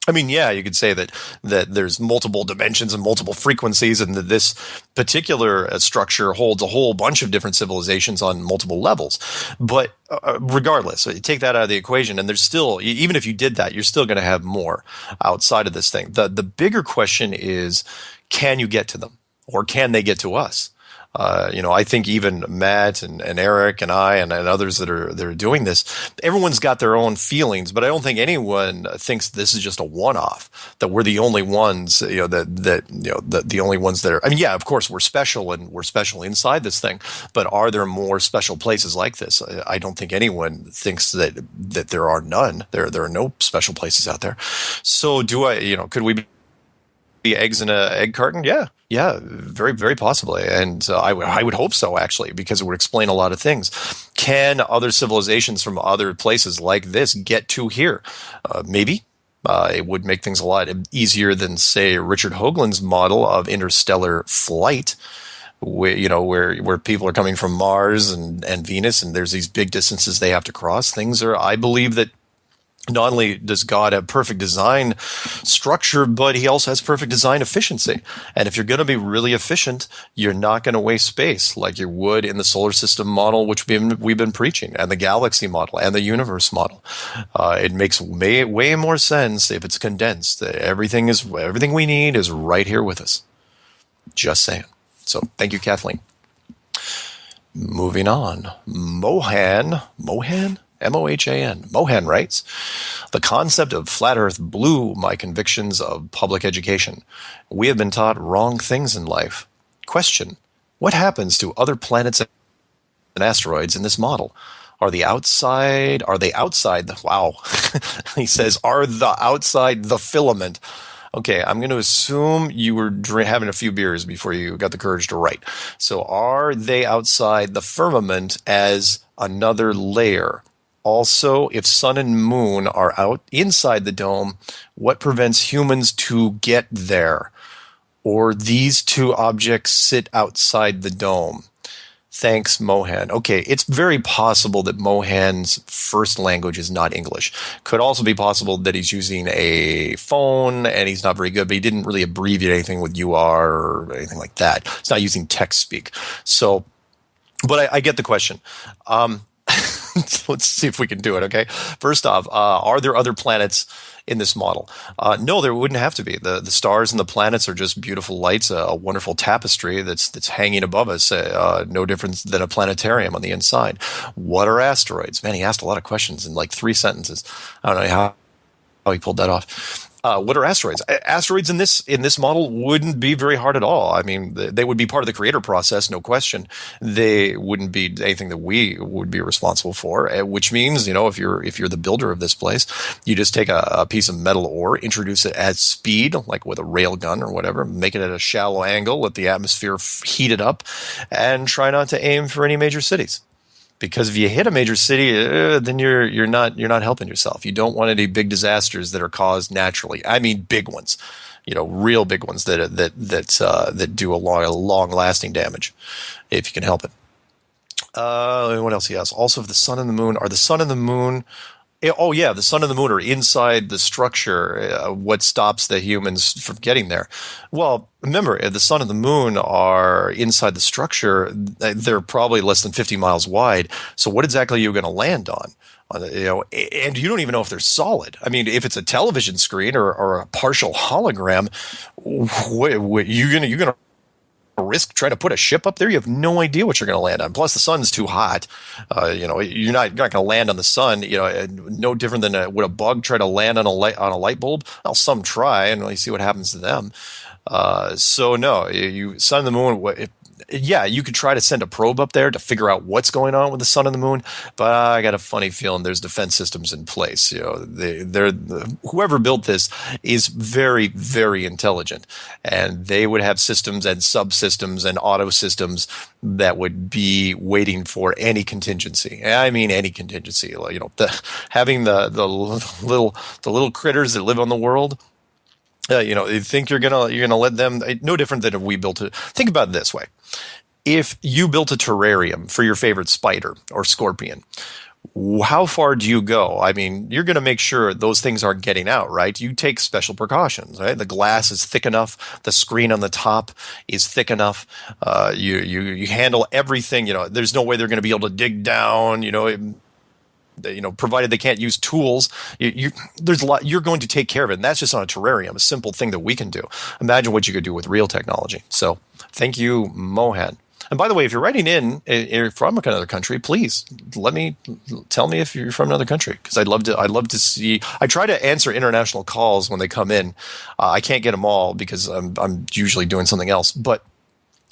[SPEAKER 1] I mean, yeah, you could say that there's multiple dimensions and multiple frequencies, and that this particular structure holds a whole bunch of different civilizations on multiple levels. But regardless, so you take that out of the equation, and there's still, even if you did that, you're still going to have more outside of this thing. The bigger question is, can you get to them, or can they get to us? I think even Matt and Eric and I and others that are doing this, everyone's got their own feelings, but I don't think anyone thinks this is just a one-off, that we're the only ones, the only ones that are, I mean, yeah, of course we're special and we're special inside this thing, but are there more special places like this? I don't think anyone thinks that there are none. There are no special places out there. So could we be eggs in an egg carton? Yeah, very, very possibly. And I would hope so, actually, because it would explain a lot of things. Can other civilizations from other places like this get to here? Maybe. It would make things a lot easier than, say, Richard Hoagland's model of interstellar flight, where people are coming from Mars and Venus, and there's these big distances they have to cross. I believe that not only does God have perfect design structure, but he also has perfect design efficiency. And if you're going to be really efficient, you're not going to waste space like you would in the solar system model, which we've been preaching, and the galaxy model and the universe model. It makes way more sense if it's condensed. Everything we need is right here with us. Just saying. So thank you, Kathleen. Moving on. Mohan? M-O-H-A-N. Mohan writes, the concept of flat Earth blew my convictions of public education. We have been taught wrong things in life. Question, what happens to other planets and asteroids in this model? Are they outside? Wow. He says, are the outside the filament? Okay, I'm going to assume you were having a few beers before you got the courage to write. So are they outside the firmament as another layer? Also, if sun and moon are out inside the dome, what prevents humans to get there? Or these two objects sit outside the dome? Thanks, Mohan. Okay, it's very possible that Mohan's first language is not English. Could also be possible that he's using a phone and he's not very good, but he didn't really abbreviate anything with UR or anything like that. He's not using text speak. So, but I get the question. Let's see if we can do it, okay? First off, are there other planets in this model? No, there wouldn't have to be. The stars and the planets are just beautiful lights, a wonderful tapestry that's hanging above us, no different than a planetarium on the inside. What are asteroids? Man, he asked a lot of questions in like 3 sentences. I don't know how he pulled that off. What are asteroids? Asteroids in this model wouldn't be very hard at all. I mean, they would be part of the creator process, no question. They wouldn't be anything that we would be responsible for. Which means, if you're the builder of this place, you just take a piece of metal ore, introduce it at speed, like with a rail gun or whatever, make it at a shallow angle, let the atmosphere heat it up, and try not to aim for any major cities. Because if you hit a major city, then you're not helping yourself. You don't want any big disasters that are caused naturally. I mean, big ones, real big ones that do a long lasting damage, if you can help it. What else he has? Also, if the sun and the moon the sun and the moon. Oh yeah, the sun and the moon are inside the structure. What stops the humans from getting there? Well, remember, if the sun and the moon are inside the structure, they're probably less than 50 miles wide. So what exactly are you going to land on? And you don't even know if they're solid. I mean, if it's a television screen or a partial hologram, you're gonna risk trying to put a ship up there? You have no idea what you're going to land on. Plus, the sun's too hot. You're not going to land on the sun. No different than would a bug try to land on a light bulb? Well, some try, and you see what happens to them. So no, sun and the moon. Yeah, you could try to send a probe up there to figure out what's going on with the sun and the moon, but I got a funny feeling there's defense systems in place. Whoever built this is very, very intelligent, and they would have systems and subsystems and auto systems that would be waiting for any contingency. I mean, any contingency. Having the little critters that live on the world. You think you're gonna let them? No different than if we built it. Think about it this way: if you built a terrarium for your favorite spider or scorpion, how far do you go? I mean, you're going to make sure those things aren't getting out, right? You take special precautions, right? The glass is thick enough. The screen on the top is thick enough. You handle everything. There's no way they're going to be able to dig down. Provided they can't use tools, there's a lot. You're going to take care of it, and that's just on a terrarium, a simple thing that we can do. Imagine what you could do with real technology. So, thank you, Mohan. And by the way, if you're writing in from another country, please tell me if you're from another country, because I'd love to see. I try to answer international calls when they come in. I can't get them all because I'm usually doing something else, but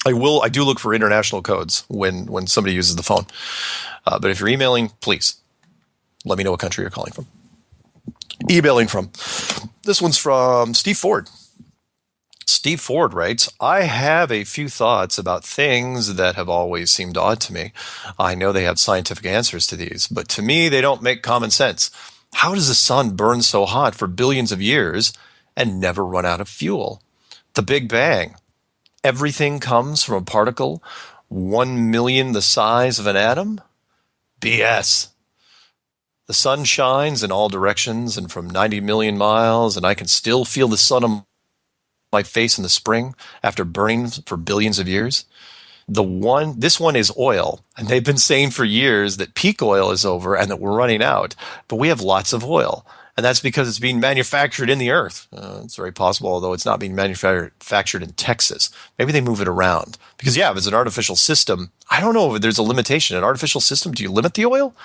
[SPEAKER 1] I do look for international codes when somebody uses the phone. But if you're emailing, please let me know what country you're calling from. Emailing from. This one's from Steve Ford. Steve Ford writes, I have a few thoughts about things that have always seemed odd to me. I know they have scientific answers to these, but to me, they don't make common sense. How does the sun burn so hot for billions of years and never run out of fuel? The Big Bang. Everything comes from a particle 1 million the size of an atom? BS. The sun shines in all directions and from 90 million miles, and I can still feel the sun on my face in the spring after burning for billions of years. This one is oil, and they've been saying for years that peak oil is over and that we're running out, but we have lots of oil, and that's because it's being manufactured in the earth. It's very possible, although it's not being manufactured in Texas. Maybe they move it around because, if it's an artificial system, I don't know if there's a limitation. An artificial system, do you limit the oil?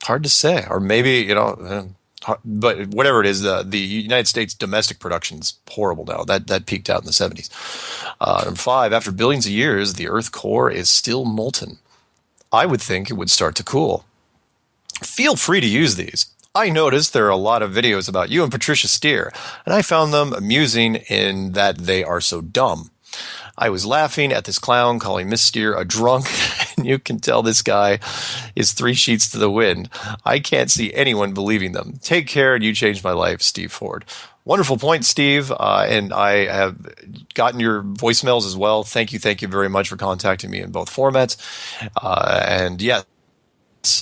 [SPEAKER 1] Hard to say. Or maybe, but whatever it is, the United States domestic production is horrible now. That peaked out in the 70s. Number 5, after billions of years, the Earth core is still molten. I would think it would start to cool. Feel free to use these. I noticed there are a lot of videos about you and Patricia Steer, and I found them amusing in that they are so dumb. I was laughing at this clown calling Miss Steer a drunk, and you can tell this guy is three sheets to the wind. I can't see anyone believing them. Take care, and you changed my life, Steve Ford. Wonderful point, Steve. And I have gotten your voicemails as well. Thank you very much for contacting me in both formats. And yeah,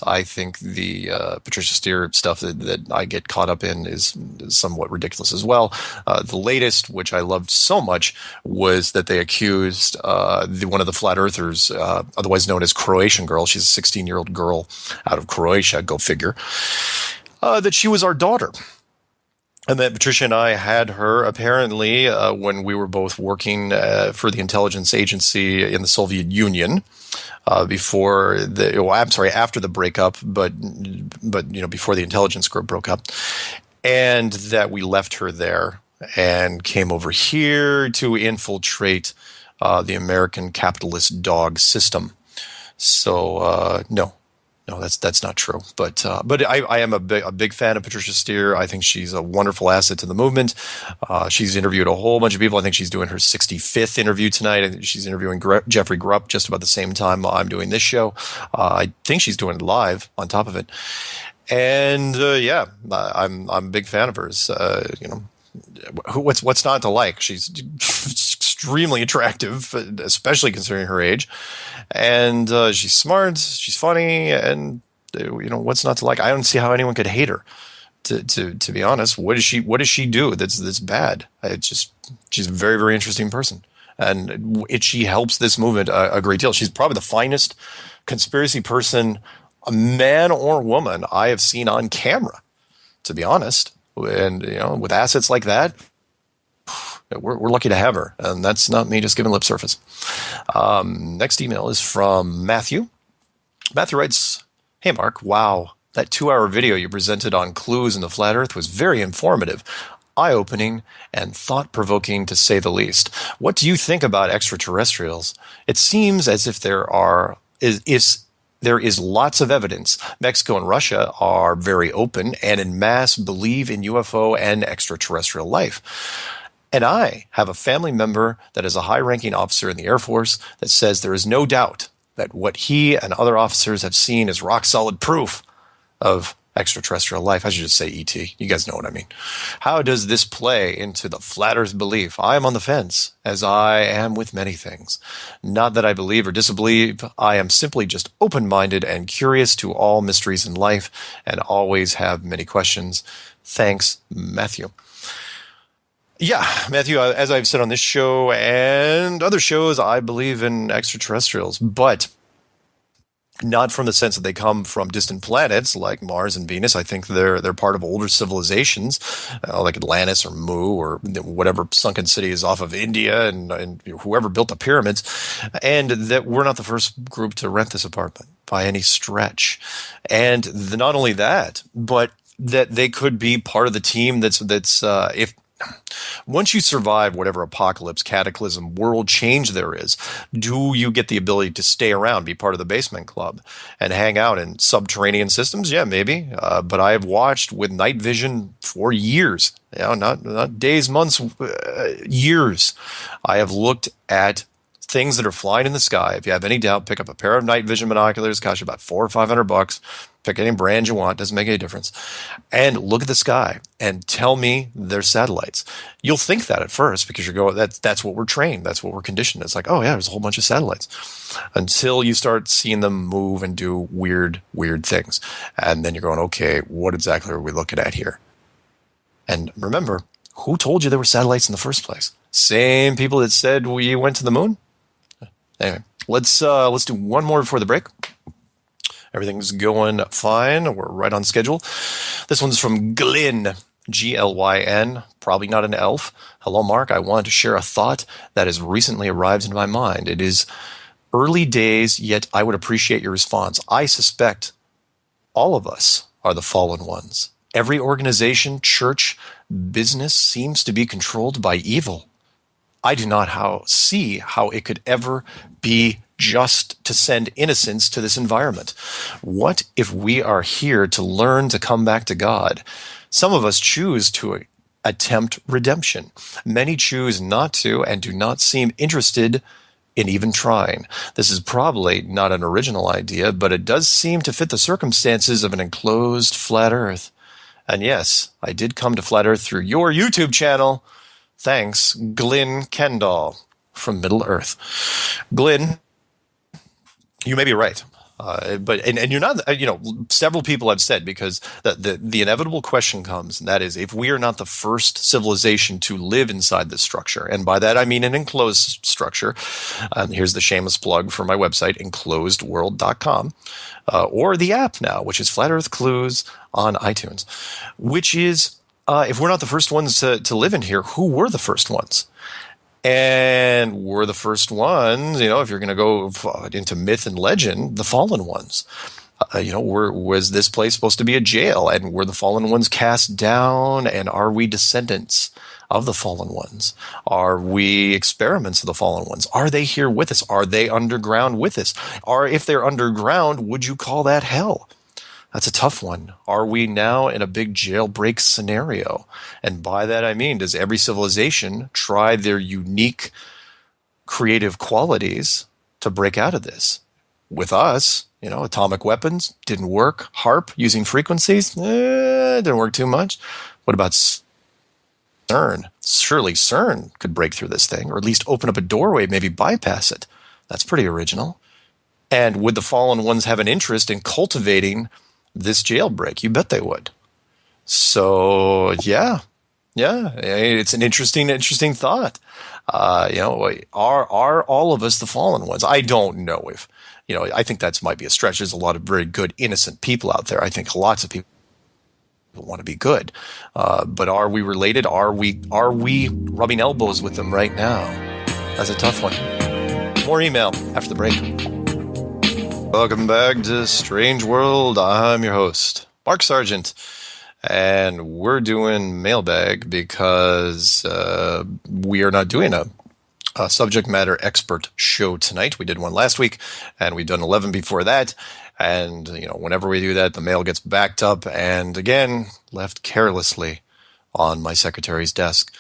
[SPEAKER 1] I think the Patricia Steer stuff that I get caught up in is somewhat ridiculous as well. The latest, which I loved so much, was that they accused one of the flat earthers, otherwise known as Croatian Girl. She's a 16-year-old girl out of Croatia, go figure, that she was our daughter. And that Patricia and I had her apparently when we were both working for the intelligence agency in the Soviet Union. After the breakup, but before the intelligence group broke up, and that we left her there and came over here to infiltrate the American capitalist dog system. So no, that's not true. But I am a big fan of Patricia Steer. I think she's a wonderful asset to the movement. She's interviewed a whole bunch of people. I think she's doing her 65th interview tonight. I think she's interviewing Jeffrey Grupp just about the same time I'm doing this show. I think she's doing it live on top of it. And I'm a big fan of hers. What's not to like? She's extremely attractive, especially considering her age, and she's smart, she's funny, and what's not to like? I don't see how anyone could hate her. To be honest, what does she do that's bad? She's a very, very interesting person, and she helps this movement a great deal. She's probably the finest conspiracy person, a man or woman, I have seen on camera, to be honest. And with assets like that, we're lucky to have her, and that's not me just giving lip service. Next email is from Matthew. Matthew writes, "Hey Mark, wow, that 2-hour video you presented on clues in the flat Earth was very informative, eye-opening, and thought-provoking to say the least. What do you think about extraterrestrials? It seems as if there is lots of evidence. Mexico and Russia are very open and en masse believe in UFO and extraterrestrial life. And I have a family member that is a high-ranking officer in the Air Force that says there is no doubt that what he and other officers have seen is rock-solid proof of extraterrestrial life." I should just say ET. You guys know what I mean. How does this play into the flat Earth belief? I am on the fence, as I am with many things. Not that I believe or disbelieve. I am simply just open-minded and curious to all mysteries in life and always have many questions. Thanks, Matthew. Yeah, Matthew, as I've said on this show and other shows, I believe in extraterrestrials, but not from the sense that they come from distant planets like Mars and Venus. I think they're part of older civilizations, like Atlantis or Mu or whatever sunken city is off of India and whoever built the pyramids, and that we're not the first group to rent this apartment by any stretch. And not only that, but that they could be part of the team that's if once you survive whatever apocalypse, cataclysm, world change there is, do you get the ability to stay around, be part of the basement club, and hang out in subterranean systems? Yeah, maybe. But I have watched with night vision for years, not days, months, years. I have looked at things that are flying in the sky. If you have any doubt, pick up a pair of night vision binoculars. Cost you about $400 or $500. Pick any brand you want. Doesn't make any difference. And look at the sky and tell me they're satellites. You'll think that at first because you're going, that's what we're trained. That's what we're conditioned. It's like, oh yeah, there's a whole bunch of satellites. Until you start seeing them move and do weird things. And then you're going, okay, what exactly are we looking at here? And remember, who told you there were satellites in the first place? Same people that said we went to the moon? Anyway, let's do one more before the break. Everything's going fine. We're right on schedule. This one's from Glyn, Glyn, probably not an elf. Hello, Mark. I wanted to share a thought that has recently arrived into my mind. It is early days, yet I would appreciate your response. I suspect all of us are the fallen ones. Every organization, church, business seems to be controlled by evil. I do not see how it could ever be just to send innocence to this environment. What if we are here to learn to come back to God? Some of us choose to attempt redemption. Many choose not to and do not seem interested in even trying. This is probably not an original idea, but it does seem to fit the circumstances of an enclosed flat Earth. And yes, I did come to flat Earth through your YouTube channel. Thanks, Glyn Kendall from Middle Earth. Glyn, you may be right. But you're not, several people have said, because the inevitable question comes, and that is, if we are not the first civilization to live inside this structure, and by that I mean an enclosed structure, here's the shameless plug for my website, enclosedworld.com, or the app now, which is Flat Earth Clues on iTunes, which is, if we're not the first ones to live in here, who were the first ones? And we're the first ones, if you're going to go into myth and legend, the fallen ones. Was this place supposed to be a jail? And were the fallen ones cast down? And are we descendants of the fallen ones? Are we experiments of the fallen ones? Are they here with us? Are they underground with us? Or if they're underground, would you call that hell? That's a tough one. Are we now in a big jailbreak scenario? And by that I mean, does every civilization try their unique creative qualities to break out of this? With us, atomic weapons didn't work. HARP using frequencies, didn't work too much. What about CERN? Surely CERN could break through this thing, or at least open up a doorway, maybe bypass it. That's pretty original. And would the fallen ones have an interest in cultivating this jailbreak? You bet they would. So yeah, it's an interesting thought. Are all of us the fallen ones? I don't know if, I think that might be a stretch. There's a lot of very good, innocent people out there. I think lots of people want to be good. But are we related? Are we rubbing elbows with them right now? That's a tough one. More email after the break. Welcome back to Strange World. I'm your host, Mark Sargent, and we're doing mailbag because we are not doing a subject matter expert show tonight. We did one last week, and we've done 11 before that. And, whenever we do that, the mail gets backed up and, again, left carelessly on my secretary's desk.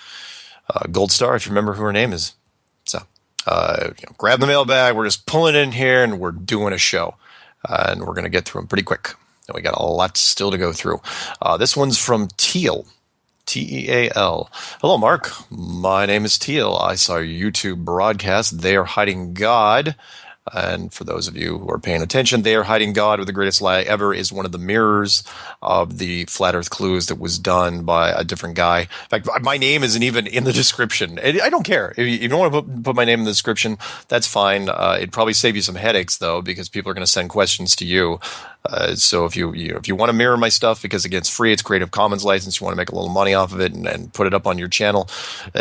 [SPEAKER 1] Gold Star, if you remember who her name is. So, grab the mailbag. We're just pulling it in here, and we're doing a show. And we're going to get through them pretty quick. And we got a lot still to go through. This one's from Teal. Teal. Hello, Mark. My name is Teal. I saw your YouTube broadcast. They Are Hiding God. And for those of you who are paying attention, They Are Hiding God, or The Greatest Lie Ever, is one of the mirrors of the Flat Earth Clues that was done by a different guy. In fact, my name isn't even in the description. I don't care. If you don't want to put my name in the description, that's fine. It'd probably save you some headaches, though, because people are going to send questions to you. So if you want to mirror my stuff, because again, it's free, it's Creative Commons license, you want to make a little money off of it and put it up on your channel,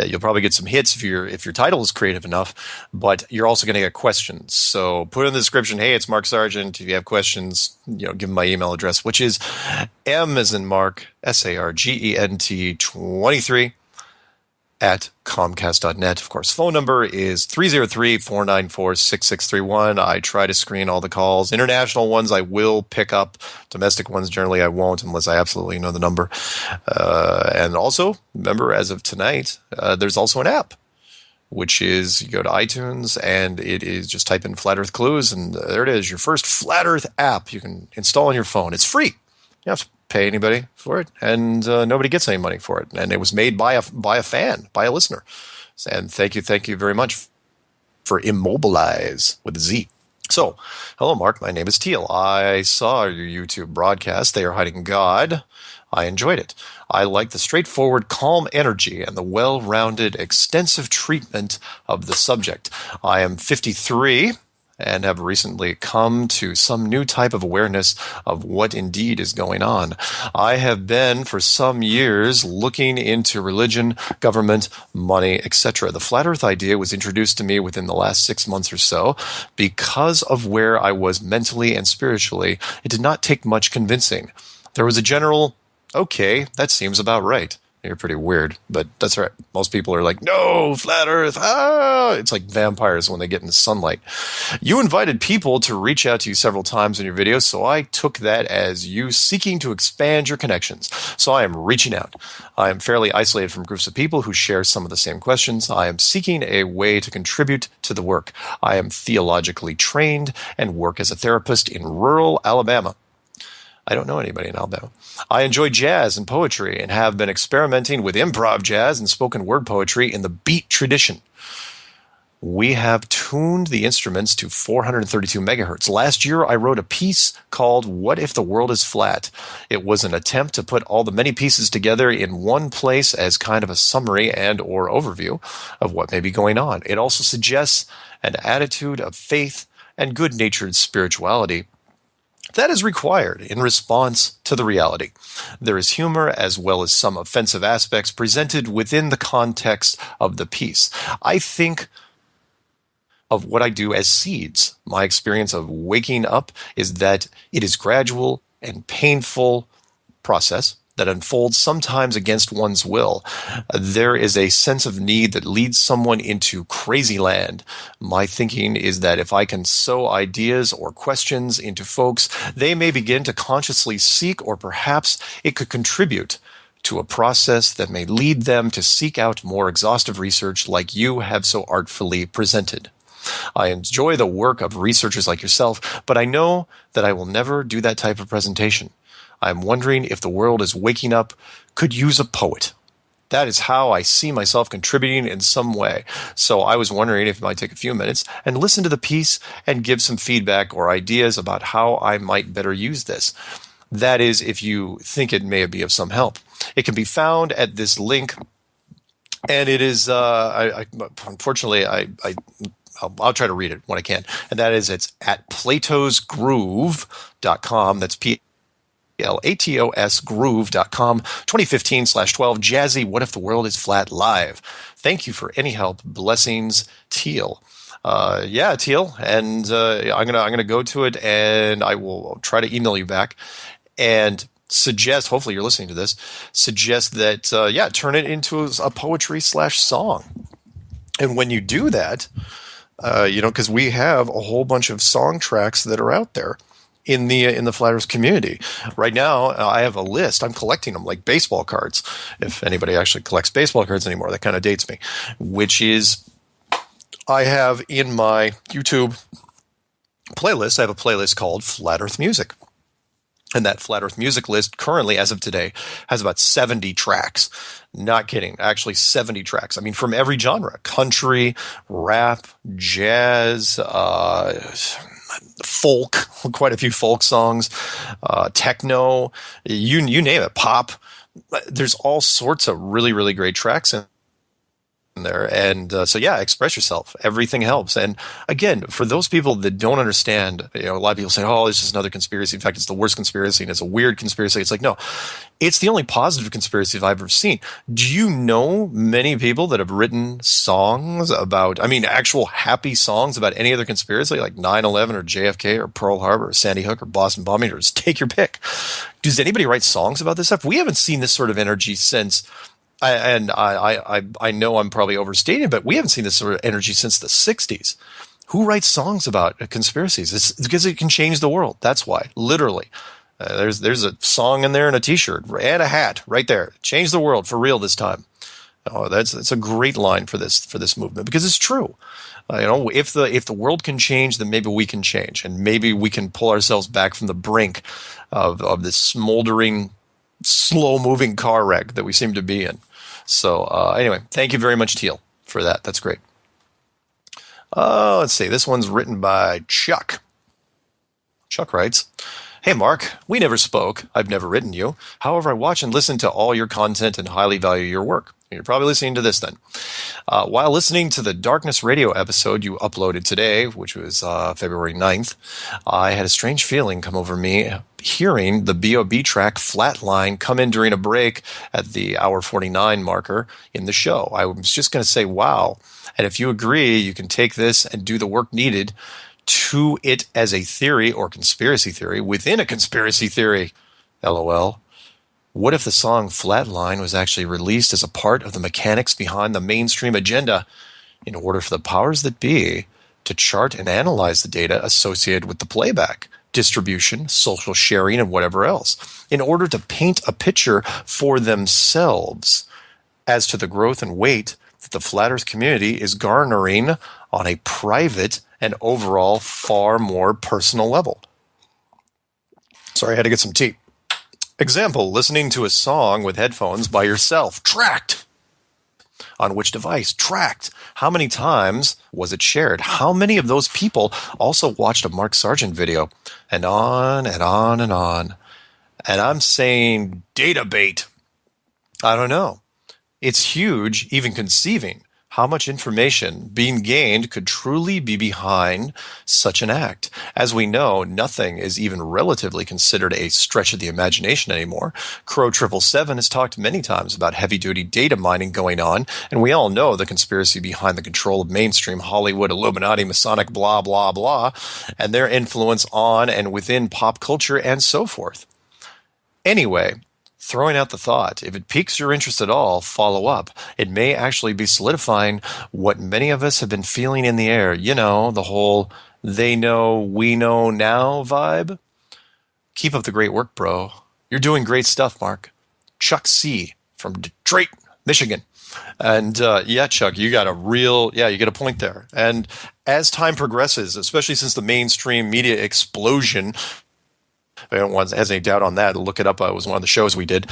[SPEAKER 1] you'll probably get some hits if your title is creative enough, but you're also going to get questions. So put in the description, hey, it's Mark Sargent. If you have questions, give them my email address, which is M as in Mark, SARGENT 23 at Comcast.net. Of course, phone number is 303-494-6631. I try to screen all the calls. International ones I will pick up. Domestic ones generally I won't unless I absolutely know the number. And also, remember, as of tonight, there's also an app, which is you go to iTunes and it is just type in Flat Earth Clues, and there it is, your first Flat Earth app you can install on your phone. It's free. You don't have to pay anybody for it, and nobody gets any money for it. And it was made by a fan, by a listener. And thank you very much for Immobilize with a Z. So, hello, Mark. My name is Teal. I saw your YouTube broadcast, They Are Hiding God. I enjoyed it. I like the straightforward, calm energy and the well-rounded, extensive treatment of the subject. I am 53 and have recently come to some new type of awareness of what indeed is going on. I have been, for some years, looking into religion, government, money, etc. The Flat Earth idea was introduced to me within the last 6 months or so. Because of where I was mentally and spiritually, it did not take much convincing. There was a general, okay, that seems about right. You're pretty weird, but that's all right. Most people are like, no, flat Earth. Ah! It's like vampires when they get in the sunlight. You invited people to reach out to you several times in your videos, so I took that as you seeking to expand your connections. So I am reaching out. I am fairly isolated from groups of people who share some of the same questions. I am seeking a way to contribute to the work. I am theologically trained and work as a therapist in rural Alabama. I don't know anybody in Alabama. I enjoy jazz and poetry and have been experimenting with improv jazz and spoken word poetry in the beat tradition. We have tuned the instruments to 432 megahertz. Last year, I wrote a piece called What If the World is Flat? It was an attempt to put all the many pieces together in one place as kind of a summary and or overview of what may be going on. It also suggests an attitude of faith and good-natured spirituality that is required in response to the reality. There is humor as well as some offensive aspects presented within the context of the piece. I think of what I do as seeds. My experience of waking up is that it is gradual and painful process that unfolds sometimes against one's will. There is a sense of need that leads someone into crazy land. My thinking is that if I can sow ideas or questions into folks, they may begin to consciously seek, or perhaps it could contribute to a process that may lead them to seek out more exhaustive research like you have so artfully presented. I enjoy the work of researchers like yourself, but I know that I will never do that type of presentation. I'm wondering if the world is waking up could use a poet. That is how I see myself contributing in some way. So I was wondering if you might take a few minutes and listen to the piece and give some feedback or ideas about how I might better use this. That is, if you think it may be of some help. It can be found at this link, and it is, unfortunately, I'll try to read it when I can. And that is, it's at platosgroove.com. That's platosgroove.com, 2015/12, Jazzy, What If the World is Flat Live. Thank you for any help. Blessings, Teal. Yeah, Teal. And I'm gonna go to it, and I will try to email you back and suggest, hopefully you're listening to this, suggest that, turn it into a poetry/song. And when you do that, because we have a whole bunch of song tracks that are out there in the Flat Earth community. Right now, I have a list. I'm collecting them like baseball cards. If anybody actually collects baseball cards anymore, that kind of dates me. Which is, I have in my YouTube playlist, I have a playlist called Flat Earth Music. And that Flat Earth Music list currently, as of today, has about 70 tracks. Not kidding. Actually, 70 tracks. I mean, from every genre. Country, rap, jazz, folk, quite a few folk songs, techno, you name it, pop. There's all sorts of really, really great tracks in there. And express yourself. Everything helps. And again, for those people that don't understand, a lot of people say, oh, it's just another conspiracy. In fact, it's the worst conspiracy and it's a weird conspiracy. It's like, no, it's the only positive conspiracy I've ever seen. Do you know many people that have written songs about, actual happy songs about any other conspiracy, like 9/11 or JFK or Pearl Harbor or Sandy Hook or Boston bombing, or just take your pick? Does anybody write songs about this stuff? We haven't seen this sort of energy since, I know I'm probably overstating, but we haven't seen this sort of energy since the 60s. Who writes songs about conspiracies? It's because it can change the world. That's why, literally. There's a song in there and a T-shirt and a hat right there. Change the world for real this time. Oh, that's a great line for this movement, because it's true. If the world can change, then maybe we can change, and maybe we can pull ourselves back from the brink of this smoldering, slow-moving car wreck that we seem to be in. So anyway, thank you very much, Teal, for that. That's great. Let's see. This one's written by Chuck. Chuck writes, "Hey, Mark, we never spoke. I've never written you. However, I watch and listen to all your content and highly value your work." You're probably listening to this then. While listening to the Darkness Radio episode you uploaded today, which was February 9th, I had a strange feeling come over me hearing the B.O.B. track Flatline come in during a break at the hour 49 marker in the show. I was just going to say, wow. And if you agree, you can take this and do the work needed to it as a theory or conspiracy theory within a conspiracy theory. LOL. What if the song Flatline was actually released as a part of the mechanics behind the mainstream agenda in order for the powers that be to chart and analyze the data associated with the playback, distribution, social sharing, and whatever else, in order to paint a picture for themselves as to the growth and weight that the flat earth community is garnering on a private and overall far more personal level? Sorry, I had to get some tea. Example, listening to a song with headphones by yourself. Tracked. On which device? Tracked. How many times was it shared? How many of those people also watched a Mark Sargent video? And on and on and on. And I'm saying data bait. I don't know. It's huge, even conceiving how much information being gained could truly be behind such an act. As we know, nothing is even relatively considered a stretch of the imagination anymore. Crow 777 has talked many times about heavy-duty data mining going on, and we all know the conspiracy behind the control of mainstream Hollywood, Illuminati, Masonic, blah, blah, blah, and their influence on and within pop culture and so forth. Anyway, throwing out the thought, if it piques your interest at all, follow up. It may actually be solidifying what many of us have been feeling in the air. You know, the whole they know, we know now vibe. Keep up the great work, bro. You're doing great stuff, Mark. Chuck C. from Detroit, Michigan. And yeah, Chuck, you got you get a point there. And as time progresses, especially since the mainstream media explosion, if anyone has any doubt on that, look it up. It was one of the shows we did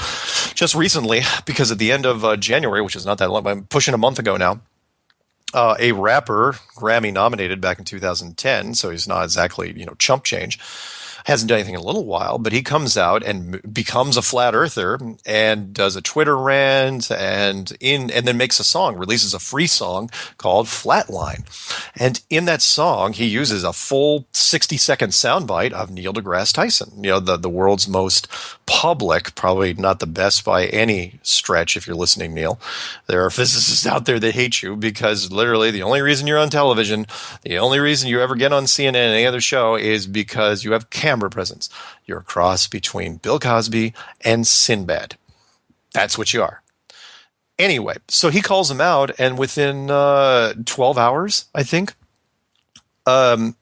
[SPEAKER 1] just recently, because at the end of January, which is not that long, I'm pushing a month ago now, a rapper, Grammy nominated back in 2010, so he's not exactly, chump change, hasn't done anything in a little while, but he comes out and becomes a flat earther and does a Twitter rant and then makes a song, releases a free song called Flatline. And in that song, he uses a full 60-second soundbite of Neil deGrasse Tyson, the world's most public, probably not the best by any stretch if you're listening, Neil. There are physicists out there that hate you because literally the only reason you're on television, the only reason you ever get on CNN or any other show is because you have camera presence. You're a cross between Bill Cosby and Sinbad. That's what you are. Anyway, so he calls him out, and within 12 hours, I think, Neil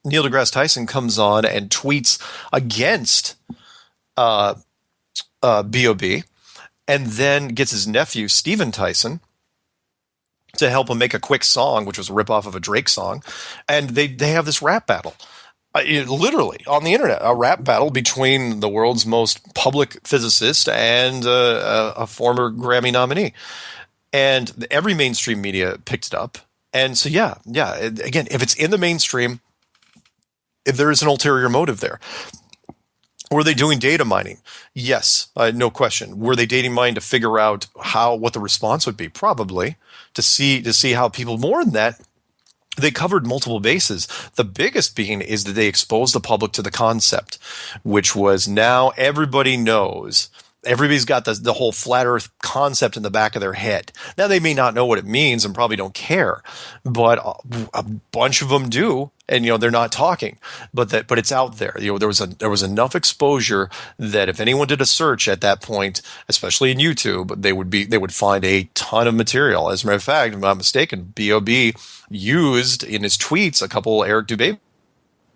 [SPEAKER 1] deGrasse Tyson comes on and tweets against B.O.B., and then gets his nephew, Stephen Tyson, to help him make a quick song, which was a ripoff of a Drake song, and they have this rap battle. Literally on the internet, a rap battle between the world's most public physicist and a former Grammy nominee. And every mainstream media picked it up. And so, yeah. Again, if it's in the mainstream, if there is an ulterior motive there. Were they doing data mining? Yes, no question. Were they data mining to figure out what the response would be? Probably. To see how people, more than that, they covered multiple bases. The biggest being is that they exposed the public to the concept, which was now everybody knows. Everybody's got the whole flat earth concept in the back of their head. Now, they may not know what it means and probably don't care, but a bunch of them do. And, they're not talking, but it's out there. There was enough exposure that if anyone did a search at that point, especially in YouTube, they would find a ton of material. As a matter of fact, if I'm not mistaken, B.O.B. used in his tweets a couple Eric Dubé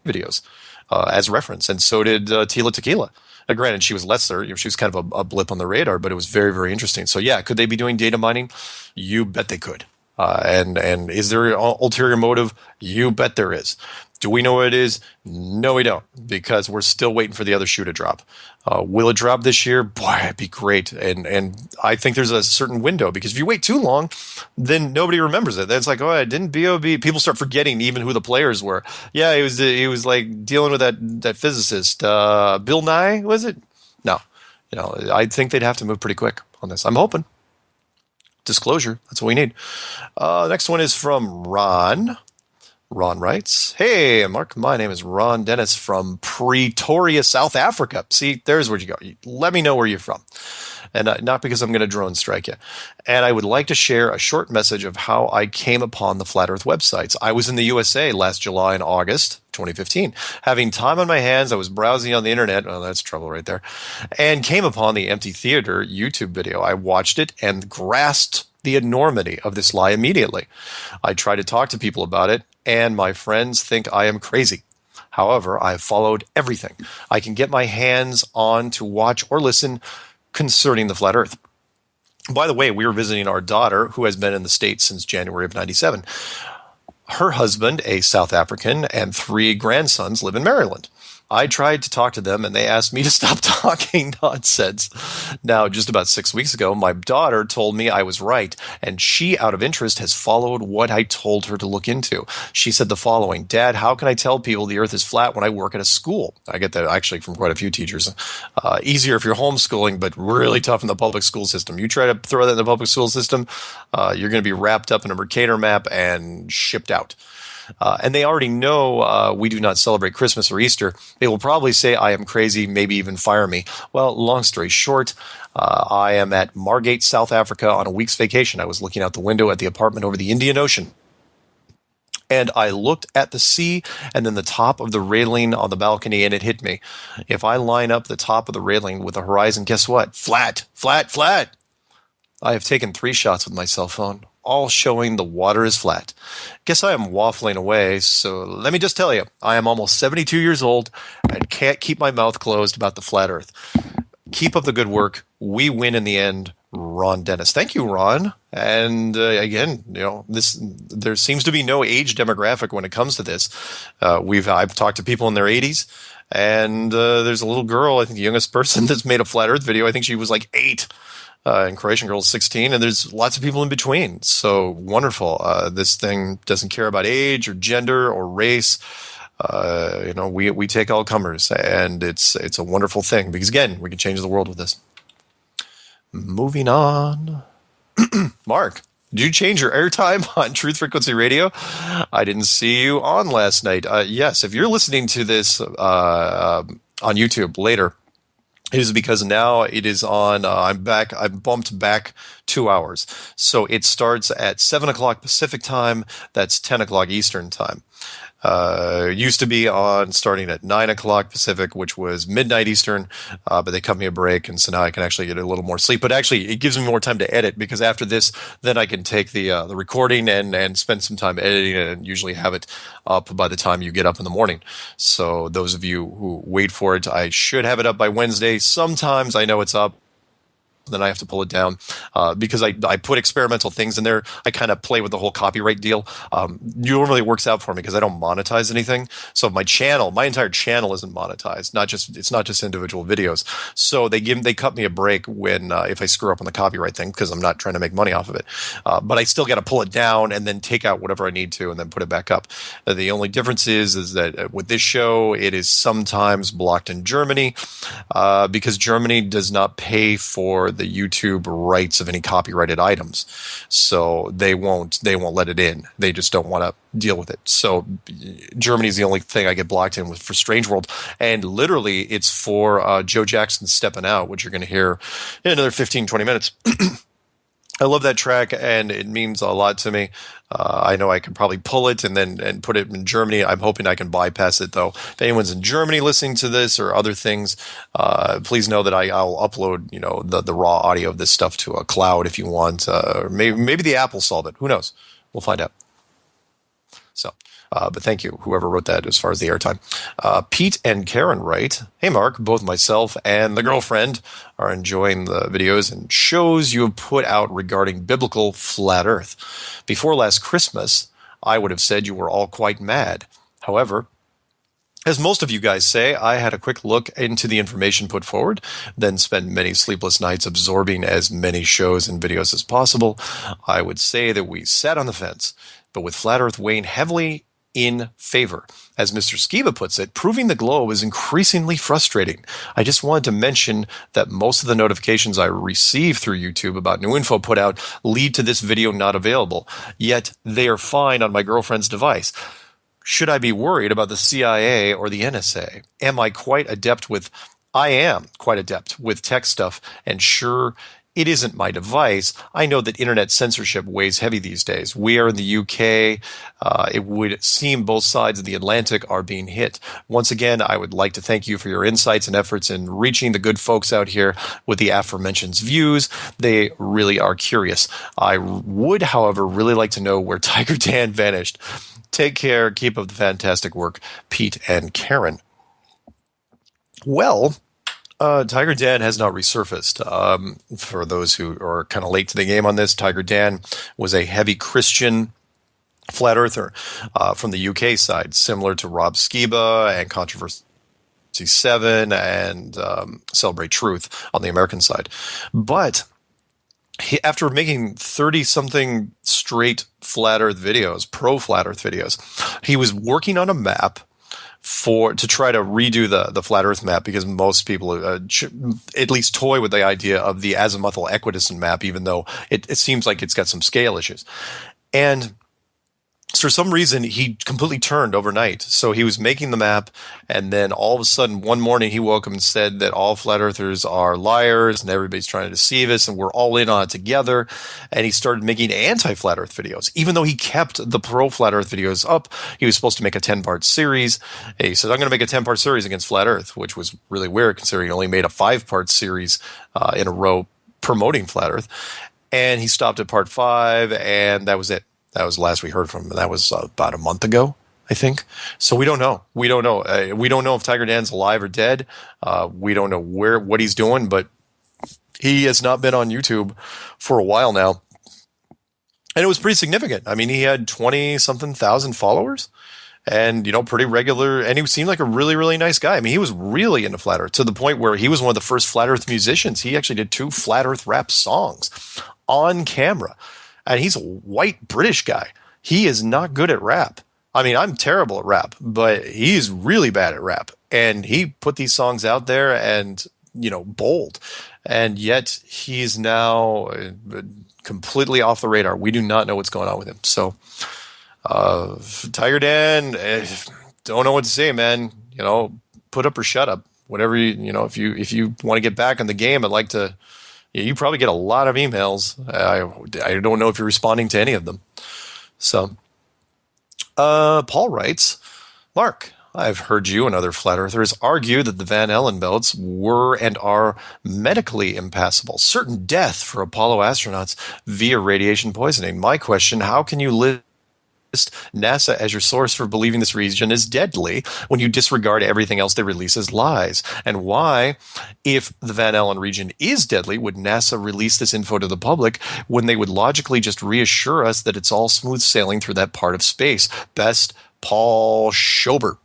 [SPEAKER 1] videos as reference, and so did Tila Tequila. Granted, she was lesser. She was kind of a blip on the radar, but it was very, very interesting. So, yeah, could they be doing data mining? You bet they could. And is there an ulterior motive? You bet there is. Do we know what it is? No, we don't, because we're still waiting for the other shoe to drop. Will it drop this year? Boy, it'd be great. And I think there's a certain window, because if you wait too long, then nobody remembers it. Then it's like, oh, didn't B.O.B. People start forgetting even who the players were. Yeah, he was like dealing with that physicist, Bill Nye, was it? No, I think they'd have to move pretty quick on this. I'm hoping. Disclosure, that's what we need. Next one is from Ron. Ron writes, "Hey, Mark, my name is Ron Dennis from Pretoria, South Africa." See, there's where you go. Let me know where you're from. and not because I'm going to drone strike you. And I would like to share a short message of how I came upon the Flat Earth websites. I was in the USA last July and August 2015. Having time on my hands, I was browsing on the internet. Oh, that's trouble right there. And came upon the Empty Theater YouTube video. I watched it and grasped the enormity of this lie immediately. I tried to talk to people about it, and my friends think I am crazy. However, I have followed everything I can get my hands on to watch or listen concerning the flat Earth. By the way, we were visiting our daughter, who has been in the States since January of 97. Her husband, a South African, and 3 grandsons live in Maryland. I tried to talk to them, and they asked me to stop talking nonsense. Now, just about 6 weeks ago, my daughter told me I was right, and she, out of interest, has followed what I told her to look into. She said the following: Dad, how can I tell people the earth is flat when I work at a school? I get that actually from quite a few teachers. Easier if you're homeschooling, but really tough in the public school system. You try to throw that in the public school system, you're going to be wrapped up in a Mercator map and shipped out. And they already know we do not celebrate Christmas or Easter. They will probably say I am crazy, maybe even fire me. Well, long story short, I am at Margate, South Africa on a week's vacation. I was looking out the window at the apartment over the Indian Ocean. And I looked at the sea and then the top of the railing on the balcony, and it hit me. If I line up the top of the railing with the horizon, guess what? Flat, flat, flat. I have taken 3 shots with my cell phone, all showing the water is flat. Guess I am waffling away, so let me just tell you, I am almost 72 years old and can't keep my mouth closed about the flat Earth. Keep up the good work. We win in the end. Ron Dennis. Thank you, Ron. And again, there seems to be no age demographic when it comes to this. I've talked to people in their 80s, and there's a little girl, I think the youngest person that's made a flat Earth video. I think she was like 8. And Croatian girl's 16, and there's lots of people in between. So wonderful. This thing doesn't care about age or gender or race. We take all comers, and it's a wonderful thing because, again, we can change the world with this. Moving on. Mark, did you change your airtime on Truth Frequency Radio? I didn't see you on last night. Yes, if you're listening to this on YouTube later, it is because now it is on, I'm back, I bumped back 2 hours. So it starts at 7 o'clock Pacific time, that's 10 o'clock Eastern time. It used to be on starting at 9 o'clock Pacific, which was midnight Eastern, but they cut me a break, and so now I can actually get a little more sleep. But actually, it gives me more time to edit, because after this, then I can take the recording and spend some time editing it, and usually have it up by the time you get up in the morning. So those of you who wait for it, I should have it up by Wednesday. Sometimes I know it's up, then I have to pull it down because I put experimental things in there. I kind of play with the whole copyright deal. Normally it works out for me because I don't monetize anything. So my entire channel isn't monetized. It's not just individual videos. So they cut me a break when if I screw up on the copyright thing, because I'm not trying to make money off of it. But I still got to pull it down and then take out whatever I need to and then put it back up. The only difference is that with this show, it is sometimes blocked in Germany because Germany does not pay for the YouTube rights of any copyrighted items, so they won't let it in. They just don't want to deal with it. So Germany is the only thing I get blocked in with for Strange World, and literally it's for Joe Jackson Stepping Out, which you're going to hear in another 15-20 minutes. I love that track, and it means a lot to me. I know I can probably pull it and put it in Germany. I'm hoping I can bypass it, though. If anyone's in Germany listening to this or other things, please know that I'll upload the raw audio of this stuff to a cloud if you want. Maybe the app will solve it. Who knows? We'll find out. So, but thank you, whoever wrote that as far as the airtime. Pete and Karen write, "Hey Mark, both myself and the girlfriend are enjoying the videos and shows you have put out regarding biblical flat earth. Before last Christmas, I would have said you were all quite mad. However, as most of you guys say, I had a quick look into the information put forward, then spent many sleepless nights absorbing as many shows and videos as possible. I would say that we sat on the fence, but with flat earth weighing heavily in favor. As Mr. Skiba puts it, proving the globe is increasingly frustrating. I just wanted to mention that most of the notifications I receive through YouTube about new info put out lead to this video not available, yet they are fine on my girlfriend's device. Should I be worried about the CIA or the NSA? Am I quite adept with I am quite adept with tech stuff, and sure, it isn't my device. I know that internet censorship weighs heavy these days. We are in the UK. It would seem both sides of the Atlantic are being hit. Once again, I would like to thank you for your insights and efforts in reaching the good folks out here with the aforementioned views. They really are curious. I would, however, really like to know where Tiger Dan vanished. Take care. Keep up the fantastic work, Pete and Karen. Well, Tiger Dan has not resurfaced. For those who are kind of late to the game on this, Tiger Dan was a heavy Christian flat earther from the UK side, similar to Rob Skiba and Controversy 7 and Celebrate Truth on the American side. But after making 30-something straight flat earth videos, pro flat earth videos, he was working on a map to try to redo the flat Earth map, because most people at least toy with the idea of the azimuthal equidistant map, even though it seems like it's got some scale issues. And for some reason, he completely turned overnight. So he was making the map, and then all of a sudden, one morning, he woke up and said that all flat earthers are liars, and everybody's trying to deceive us, and we're all in on it together. And he started making anti-flat earth videos, even though he kept the pro-flat earth videos up. He was supposed to make a 10-part series. He said, I'm going to make a 10-part series against flat earth, which was really weird, considering he only made a 5-part series in a row promoting flat earth. And he stopped at part 5, and that was it. That was the last we heard from him. That was about a month ago, I think. So we don't know. We don't know. We don't know if Tiger Dan's alive or dead. We don't know what he's doing, but he has not been on YouTube for a while now. And it was pretty significant. I mean, he had 20-something thousand followers and, pretty regular. And he seemed like a really, really nice guy. I mean, he was really into flat earth to the point where he was one of the first flat earth musicians. He actually did 2 flat earth rap songs on camera. And he's a white British guy. He is not good at rap. I mean, I'm terrible at rap, but he's really bad at rap. And he put these songs out there and, bold. And yet he's now completely off the radar. We do not know what's going on with him. So, Tiger Dan, don't know what to say, man. Put up or shut up. Whatever if you want to get back in the game, I'd like to. You probably get a lot of emails. I don't know if you're responding to any of them. So, Paul writes, Mark, I've heard you and other flat earthers argue that the Van Allen belts were and are medically impassable. Certain death for Apollo astronauts via radiation poisoning. My question, how can you list NASA as your source for believing this region is deadly when you disregard everything else they release as lies? And why, if the Van Allen region is deadly, would NASA release this info to the public when they would logically just reassure us that it's all smooth sailing through that part of space? Best, Paul Schober.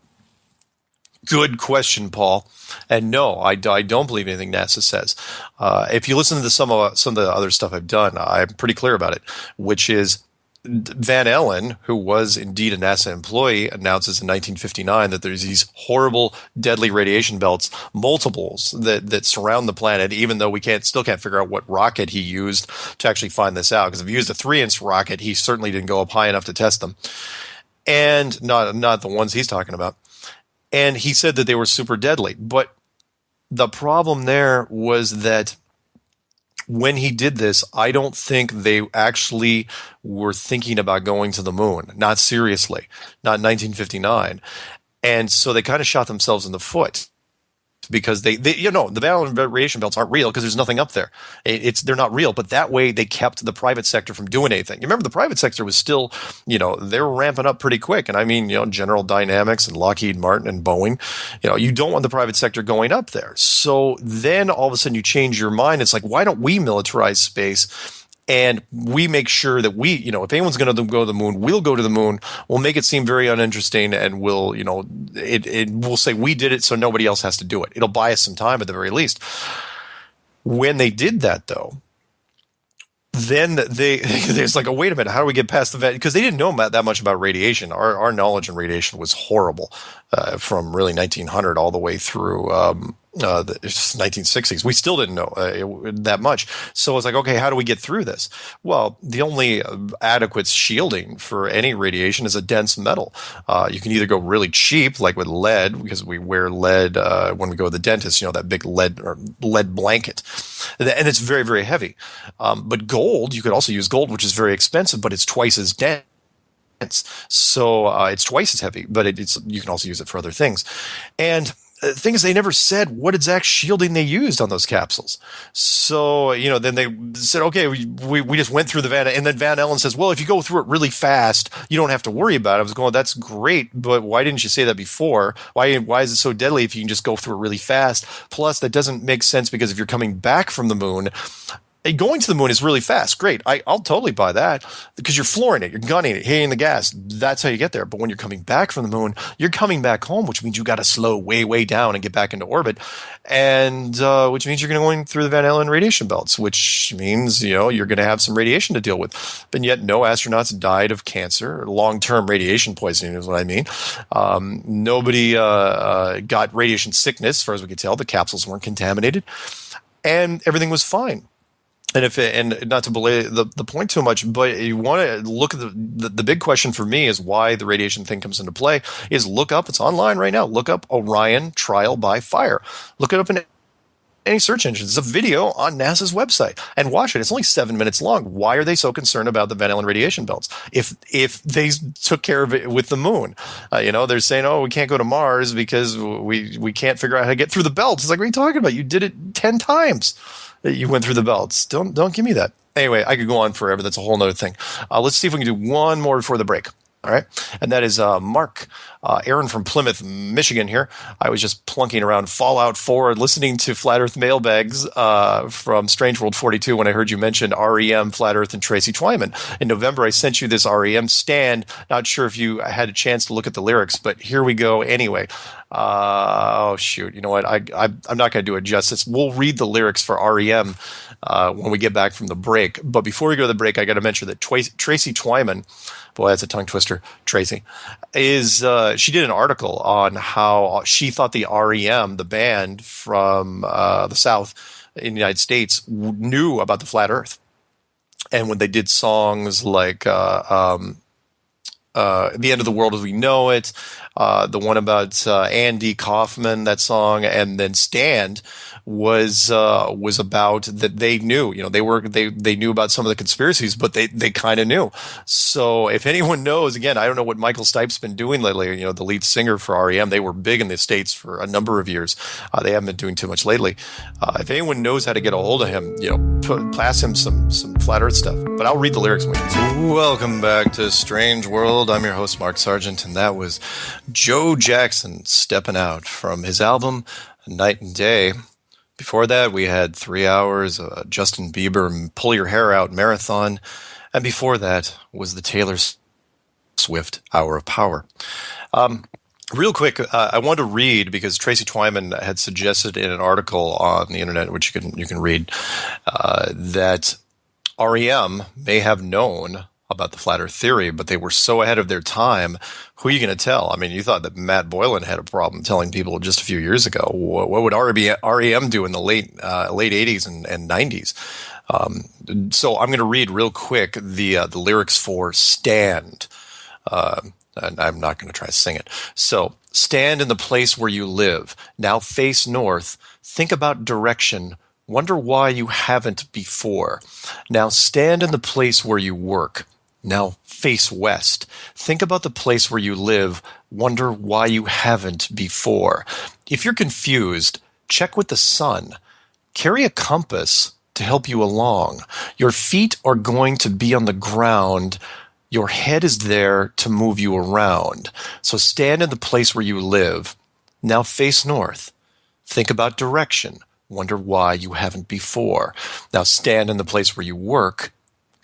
[SPEAKER 1] Good question, Paul. And no, I don't believe anything NASA says. If you listen to some of the other stuff I've done, I'm pretty clear about it, which is Van Allen, who was indeed a NASA employee, announces in 1959 that there's these horrible, deadly radiation belts, multiples that surround the planet, even though we still can't figure out what rocket he used to actually find this out. Because if he used a 3-inch rocket, he certainly didn't go up high enough to test them. And not the ones he's talking about. And he said that they were super deadly. But the problem there was that when he did this, I don't think they actually were thinking about going to the moon. Not seriously. Not in 1959. And so they kind of shot themselves in the foot. Because the Van Allen radiation belts aren't real because there's nothing up there. They're not real, but that way they kept the private sector from doing anything. You remember the private sector was still, they were ramping up pretty quick. And I mean, General Dynamics and Lockheed Martin and Boeing, you don't want the private sector going up there. So then all of a sudden you change your mind. It's like, why don't we militarize space? And we make sure that if anyone's going to go to the moon, we'll go to the moon. We'll make it seem very uninteresting, and we'll say we did it so nobody else has to do it. It'll buy us some time at the very least. When they did that, though, then there's like, wait a minute, how do we get past the vet? Because they didn't know that much about radiation. Our knowledge in radiation was horrible from really 1900 all the way through the 1960s. We still didn't know that much. So I was like, okay, how do we get through this? Well, the only adequate shielding for any radiation is a dense metal. You can either go really cheap, like with lead, because we wear lead when we go to the dentist, that big lead or lead blanket. And it's very, very heavy. But gold, you could also use gold, which is very expensive, but it's twice as dense. So it's twice as heavy, but you can also use it for other things. And the thing is, they never said what exact shielding they used on those capsules. So, then they said, okay, we just went through the Van, and then Van Allen says, well, if you go through it really fast, you don't have to worry about it. I was going, that's great, but why didn't you say that before? Why is it so deadly if you can just go through it really fast? Plus, that doesn't make sense because if you're coming back from the moon, going to the moon is really fast. Great. I'll totally buy that because you're flooring it. You're gunning it, hitting the gas. That's how you get there. But when you're coming back from the moon, you're coming back home, which means you got to slow way, way down and get back into orbit. And which means you're going through the Van Allen radiation belts, which means, you're going to have some radiation to deal with. But yet no astronauts died of cancer. Long-term radiation poisoning is what I mean. Nobody got radiation sickness, as far as we could tell. The capsules weren't contaminated. And everything was fine. And not to belay the point too much, but you want to look at the big question for me is why the radiation thing comes into play is look up, it's online right now, look up Orion trial by fire. Look it up in any search engine. It's a video on NASA's website and watch it. It's only 7 minutes long. Why are they so concerned about the Van Allen radiation belts? If they took care of it with the moon, they're saying, oh, we can't go to Mars because we can't figure out how to get through the belts. It's like, what are you talking about? You did it 10 times. You went through the belts. Don't give me that. Anyway, I could go on forever. That's a whole nother thing. Let's see if we can do one more before the break. All right. And that is Mark, Aaron from Plymouth, Michigan here. I was just plunking around Fallout 4 listening to Flat Earth mailbags from Strange World 42 when I heard you mention REM, Flat Earth, and Tracy Twyman. In November, I sent you this REM stand. Not sure if you had a chance to look at the lyrics, but here we go anyway. Oh, shoot. You know what? I'm not going to do it justice. We'll read the lyrics for REM when we get back from the break. But before we go to the break, I got to mention that Tracy Twyman, boy, that's a tongue twister, Tracy, she did an article on how she thought the REM, the band from the South in the United States, knew about the flat Earth. And when they did songs like The End of the World as We Know It, the one about Andy Kaufman, that song, and then Stand was about that they knew, they knew about some of the conspiracies, but they kind of knew. So if anyone knows, again, I don't know what Michael Stipe's been doing lately, the lead singer for REM, they were big in the States for a number of years. They haven't been doing too much lately. If anyone knows how to get a hold of him, pass him some Flat Earth stuff, but I'll read the lyrics with you. Welcome back to Strange World. I'm your host, Mark Sargent, and that was Joe Jackson, Stepping Out, from his album Night and Day. Before that, we had 3 hours, Justin Bieber, Pull Your Hair Out marathon. And before that was the Taylor Swift Hour of Power. Real quick, I wanted to read, because Tracy Twyman had suggested in an article on the internet, which you can read, that REM may have known about the flat Earth theory, but they were so ahead of their time. Who are you going to tell? I mean, you thought that Matt Boylan had a problem telling people just a few years ago. What would REM do in the late 80s and 90s? So I'm going to read real quick the lyrics for Stand. And I'm not going to try to sing it. So, stand in the place where you live. Now face north. Think about direction. Wonder why you haven't before. Now stand in the place where you work. Now face west. Think about the place where you live. Wonder why you haven't before. If you're confused, check with the sun. Carry a compass to help you along. Your feet are going to be on the ground. Your head is there to move you around. So stand in the place where you live. Now face north. Think about direction. Wonder why you haven't before. Now stand in the place where you work.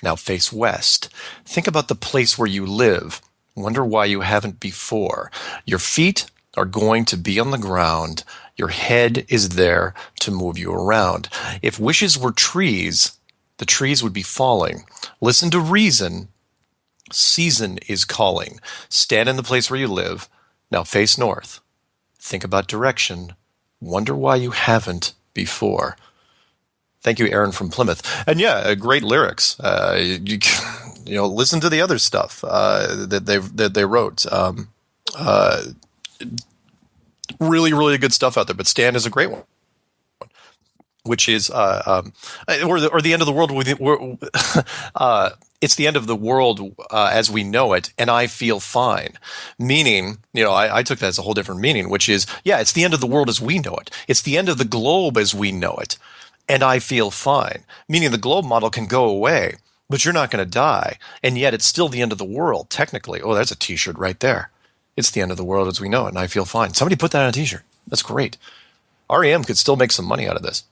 [SPEAKER 1] Now face west. Think about the place where you live. Wonder why you haven't before. Your feet are going to be on the ground. Your head is there to move you around. If wishes were trees, the trees would be falling. Listen to reason. Season is calling. Stand in the place where you live. Now face north. Think about direction. Wonder why you haven't before. Thank you, Aaron from Plymouth. And yeah, great lyrics. Listen to the other stuff that they wrote. Really, really good stuff out there. But Stan is a great one, which is or the end of the world. It's the end of the world as we know it, and I feel fine. Meaning, I took that as a whole different meaning, which is, it's the end of the world as we know it. It's the end of the globe as we know it, and I feel fine. Meaning the globe model can go away, but you're not going to die, and yet it's still the end of the world, technically. Oh, that's a T-shirt right there. It's the end of the world as we know it, and I feel fine. Somebody put that on a T-shirt. That's great. REM could still make some money out of this.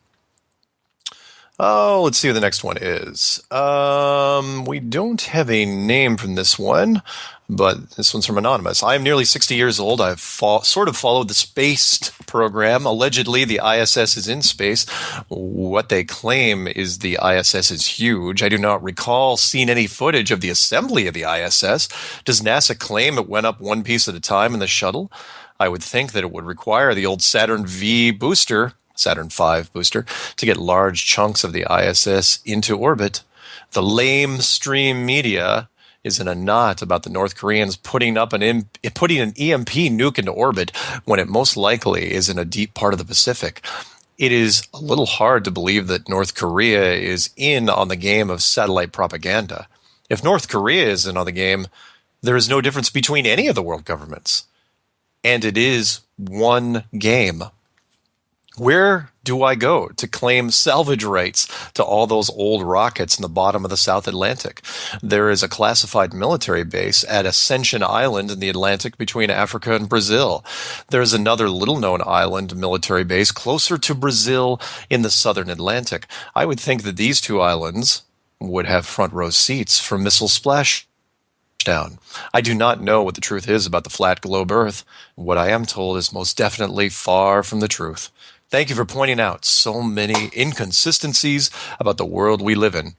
[SPEAKER 1] Oh, let's see what the next one is. We don't have a name from this one, but this one's from Anonymous. I am nearly 60 years old. I've sort of followed the space program. Allegedly, the ISS is in space. What they claim is the ISS is huge. I do not recall seeing any footage of the assembly of the ISS. Does NASA claim it went up one piece at a time in the shuttle? I would think that it would require the old Saturn V booster, Saturn V booster, to get large chunks of the ISS into orbit. The lamestream media is in a knot about the North Koreans putting an EMP nuke into orbit when it most likely is in a deep part of the Pacific. It is a little hard to believe that North Korea is in on the game of satellite propaganda. If North Korea is in on the game, there is no difference between any of the world governments. And it is one game. Where do I go to claim salvage rights to all those old rockets in the bottom of the South Atlantic? There is a classified military base at Ascension Island in the Atlantic between Africa and Brazil. There's another little-known island military base closer to Brazil in the southern Atlantic. I would think that these two islands would have front-row seats for missile splashdown. I do not know what the truth is about the flat globe Earth. What I am told is most definitely far from the truth. Thank you for pointing out so many inconsistencies about the world we live in.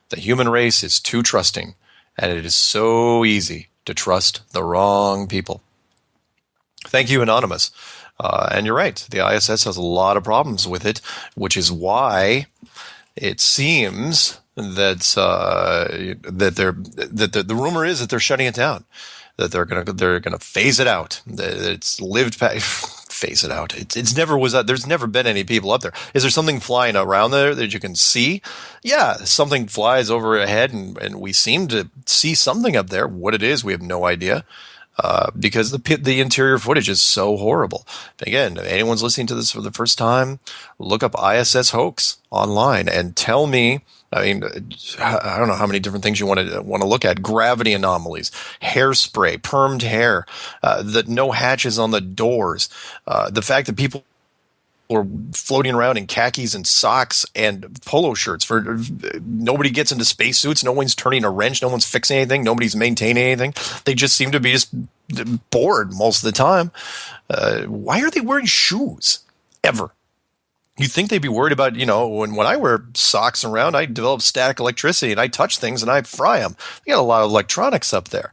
[SPEAKER 1] The human race is too trusting, and it is so easy to trust the wrong people. Thank you, Anonymous. And you're right. The ISS has a lot of problems with it, which is why it seems that the rumor is that they're shutting it down, that they're gonna phase it out. That it's lived past. Phase it out. It's never was that. There's never been any people up there. Is there something flying around there that you can see? Yeah, something flies overhead, and we seem to see something up there. What it is, we have no idea, because the interior footage is so horrible. Again, if anyone's listening to this for the first time, look up ISS hoax online and tell me. I mean, I don't know how many different things you want to look at. Gravity anomalies, hairspray, permed hair, the no hatches on the doors, the fact that people are floating around in khakis and socks and polo shirts. Nobody gets into spacesuits. No one's turning a wrench. No one's fixing anything. Nobody's maintaining anything. They just seem to be just bored most of the time. Why are they wearing shoes ever? You'd think they'd be worried about, when I wear socks around, I develop static electricity and I touch things and I fry them. They got a lot of electronics up there.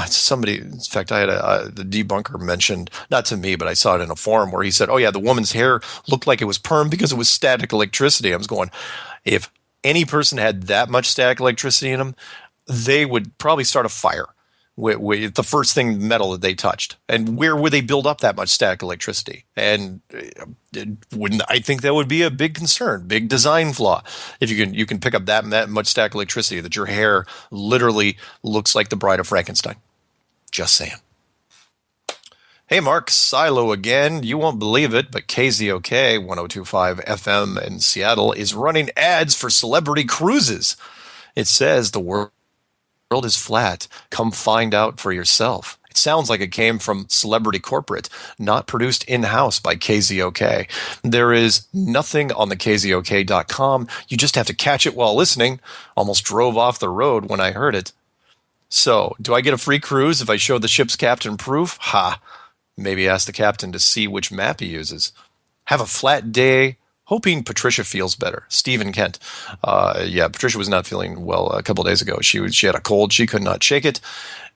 [SPEAKER 1] Somebody, in fact, I had the debunker mentioned, not to me, but I saw it in a forum where he said, oh yeah, the woman's hair looked like it was perm because it was static electricity. I was going, if any person had that much static electricity in them, they would probably start a fire with the first thing metal that they touched. And where would they build up that much static electricity? And I think that would be a big concern, big design flaw. If you can pick up that much static electricity that your hair literally looks like the Bride of Frankenstein. Just saying. Hey, Mark, Silo again. You won't believe it, but KZOK 1025 FM in Seattle is running ads for celebrity cruises. It says the world is flat. Come find out for yourself. It sounds like it came from Celebrity Corporate, not produced in-house by KZOK. There is nothing on the KZOK.com. You just have to catch it while listening. Almost drove off the road when I heard it. So, do I get a free cruise if I show the ship's captain proof? Ha! Maybe ask the captain to see which map he uses. Have a flat day. Hoping Patricia feels better. Stephen Kent. Patricia was not feeling well a couple of days ago. She had a cold. She could not shake it.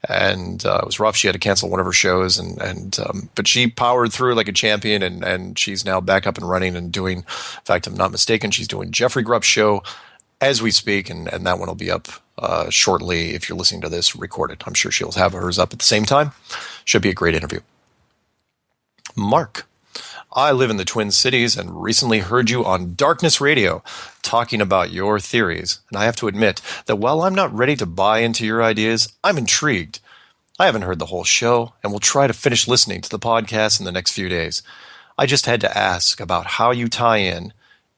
[SPEAKER 1] and it was rough. She had to cancel one of her shows, but she powered through like a champion, and she's now back up and running and doing. In fact, I'm not mistaken, she's doing Jeffrey Grupp's show as we speak, and that one will be up shortly if you're listening to this recorded. I'm sure she'll have hers up at the same time. Should be a great interview. Mark. I live in the Twin Cities and recently heard you on Darkness Radio talking about your theories. And I have to admit that while I'm not ready to buy into your ideas, I'm intrigued. I haven't heard the whole show and will try to finish listening to the podcast in the next few days. I just had to ask about how you tie in,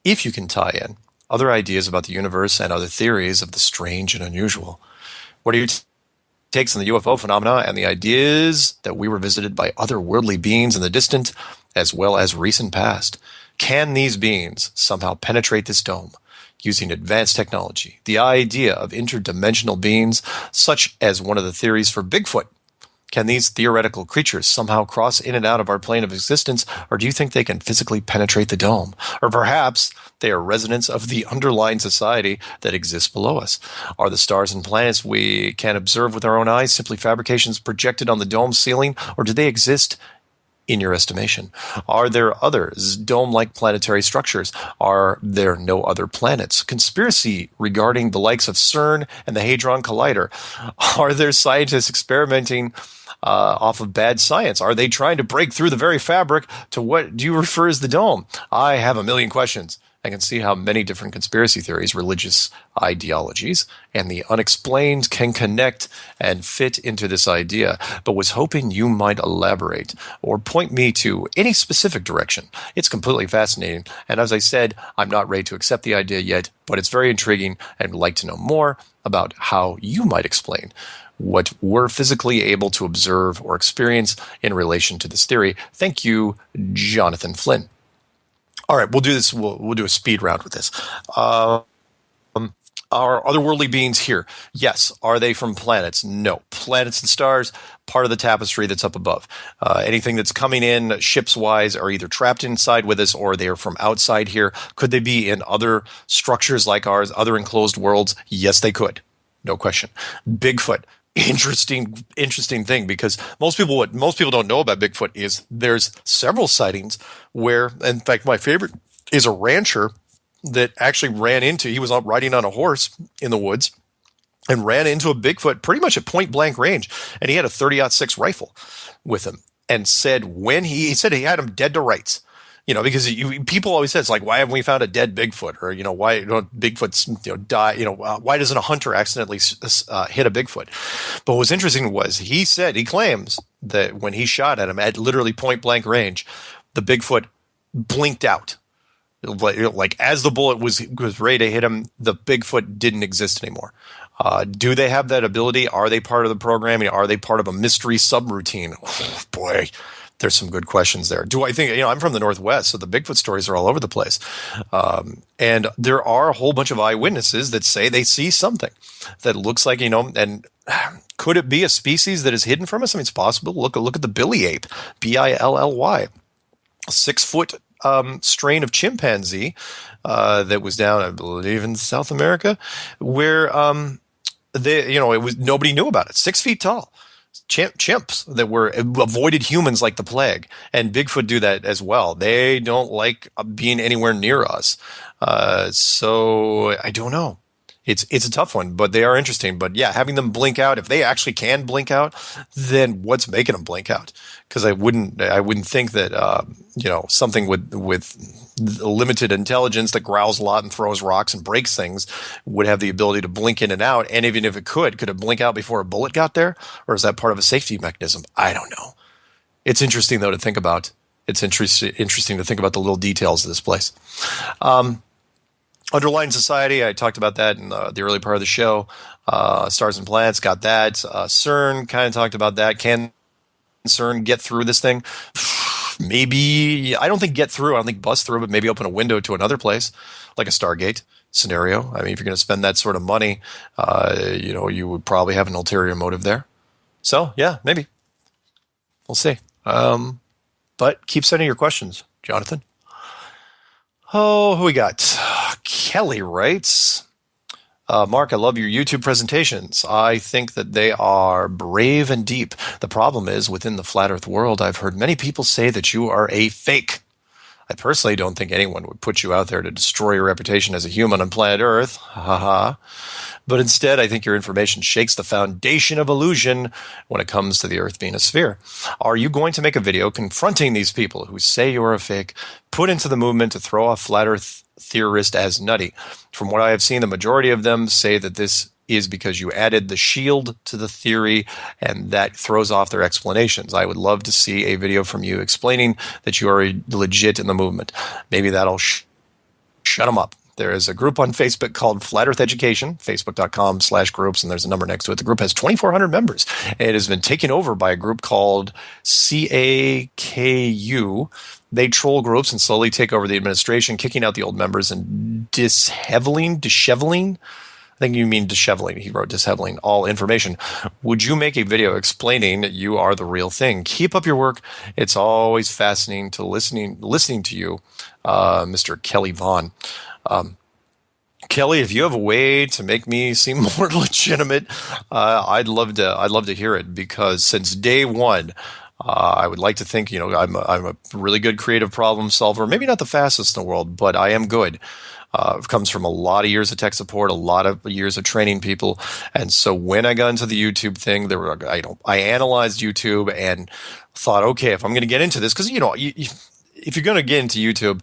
[SPEAKER 1] if you can tie in, other ideas about the universe and other theories of the strange and unusual. What are your takes on the UFO phenomena and the ideas that we were visited by otherworldly beings in the distant as well as recent past? Can these beings somehow penetrate this dome using advanced technology? The idea of interdimensional beings, such as one of the theories for Bigfoot. Can these theoretical creatures somehow cross in and out of our plane of existence, or do you think they can physically penetrate the dome? Or perhaps they are residents of the underlying society that exists below us? Are the stars and planets we can observe with our own eyes simply fabrications projected on the dome ceiling, or do they exist in your estimation? Are there other dome-like planetary structures? Are there no other planets? Conspiracy regarding the likes of CERN and the Hadron Collider. Are there scientists experimenting off of bad science? Are they trying to break through the very fabric to what do you refer as the dome? I have a million questions. I can see how many different conspiracy theories, religious ideologies, and the unexplained can connect and fit into this idea, but was hoping you might elaborate or point me to any specific direction. It's completely fascinating, and as I said, I'm not ready to accept the idea yet, but it's very intriguing and would like to know more about how you might explain what we're physically able to observe or experience in relation to this theory. Thank you, Jonathan Flynn. All right, we'll do this. We'll do a speed round with this. Are otherworldly beings here? Yes. Are they from planets? No. Planets and stars, part of the tapestry that's up above. Anything that's coming in ships-wise are either trapped inside with us or they are from outside here. Could they be in other structures like ours, other enclosed worlds? Yes, they could. No question. Bigfoot. Interesting thing, because what most people don't know about Bigfoot is there's several sightings where, in fact, my favorite is a rancher that actually he was out riding on a horse in the woods and ran into a Bigfoot pretty much at point blank range, and he had a 30-06 rifle with him, and said he said he had him dead to rights. Because people always say, it's like, why haven't we found a dead Bigfoot? Or, why don't Bigfoots, die? Why doesn't a hunter accidentally hit a Bigfoot? But what was interesting was he claims that when he shot at him at literally point blank range, the Bigfoot blinked out. Like as the bullet was ready to hit him, the Bigfoot didn't exist anymore. Do they have that ability? Are they part of the programming? Are they part of a mystery subroutine? Oh, boy. There's some good questions there. Do I think, I'm from the Northwest, so the Bigfoot stories are all over the place. And there are a whole bunch of eyewitnesses that say they see something that looks like, and could it be a species that is hidden from us? I mean, it's possible. Look at the Billy ape, Billy, a 6-foot strain of chimpanzee that was down, I believe, in South America, where nobody knew about it. 6 feet tall. Chimps that avoided humans like the plague, and Bigfoot do that as well. They don't like being anywhere near us. So I don't know. It's a tough one, but they are interesting. But yeah, having them blink out, if they actually can blink out, then what's making them blink out? Because I wouldn't think that something with limited intelligence that growls a lot and throws rocks and breaks things would have the ability to blink in and out. And even if it could it blink out before a bullet got there, or is that part of a safety mechanism? I don't know. It's interesting though to think about. It's interesting to think about the little details of this place. Underlying society, I talked about that in the early part of the show. Stars and planets, got that. CERN, kind of talked about that. Can CERN get through this thing? Maybe. I don't think get through. I don't think bust through, but maybe open a window to another place, like a Stargate scenario. I mean, if you're going to spend that sort of money, you would probably have an ulterior motive there. So, yeah, maybe. We'll see. But keep sending your questions, Jonathan. Oh, who we got? Kelly writes, Mark, I love your YouTube presentations. I think that they are brave and deep. The problem is, within the flat earth world, I've heard many people say that you are a fake. I personally don't think anyone would put you out there to destroy your reputation as a human on planet Earth. Ha ha ha. But instead, I think your information shakes the foundation of illusion when it comes to the Earth being a sphere. Are you going to make a video confronting these people who say you're a fake, put into the movement to throw off flat Earth theorists as nutty? From what I have seen, the majority of them say that this is because you added the shield to the theory, and that throws off their explanations. I would love to see a video from you explaining that you are legit in the movement. Maybe that'll shut them up. There is a group on Facebook called Flat Earth Education, facebook.com/groups, and there's a number next to it. The group has 2,400 members. It has been taken over by a group called CAKU. They troll groups and slowly take over the administration, kicking out the old members and disheveling. I think you mean disheveling. He wrote disheveling all information. Would you make a video explaining that you are the real thing? Keep up your work. It's always fascinating to listening to you, Mr. Kelly Vaughn. Kelly, if you have a way to make me seem more legitimate, I'd love to hear it, because since day one, I would like to think, I'm a really good creative problem solver. Maybe not the fastest in the world, but I am good. It comes from a lot of years of tech support, a lot of years of training people. And so when I got into the YouTube thing, I analyzed YouTube and thought, okay, if I'm going to get into this, because, if you're going to get into YouTube,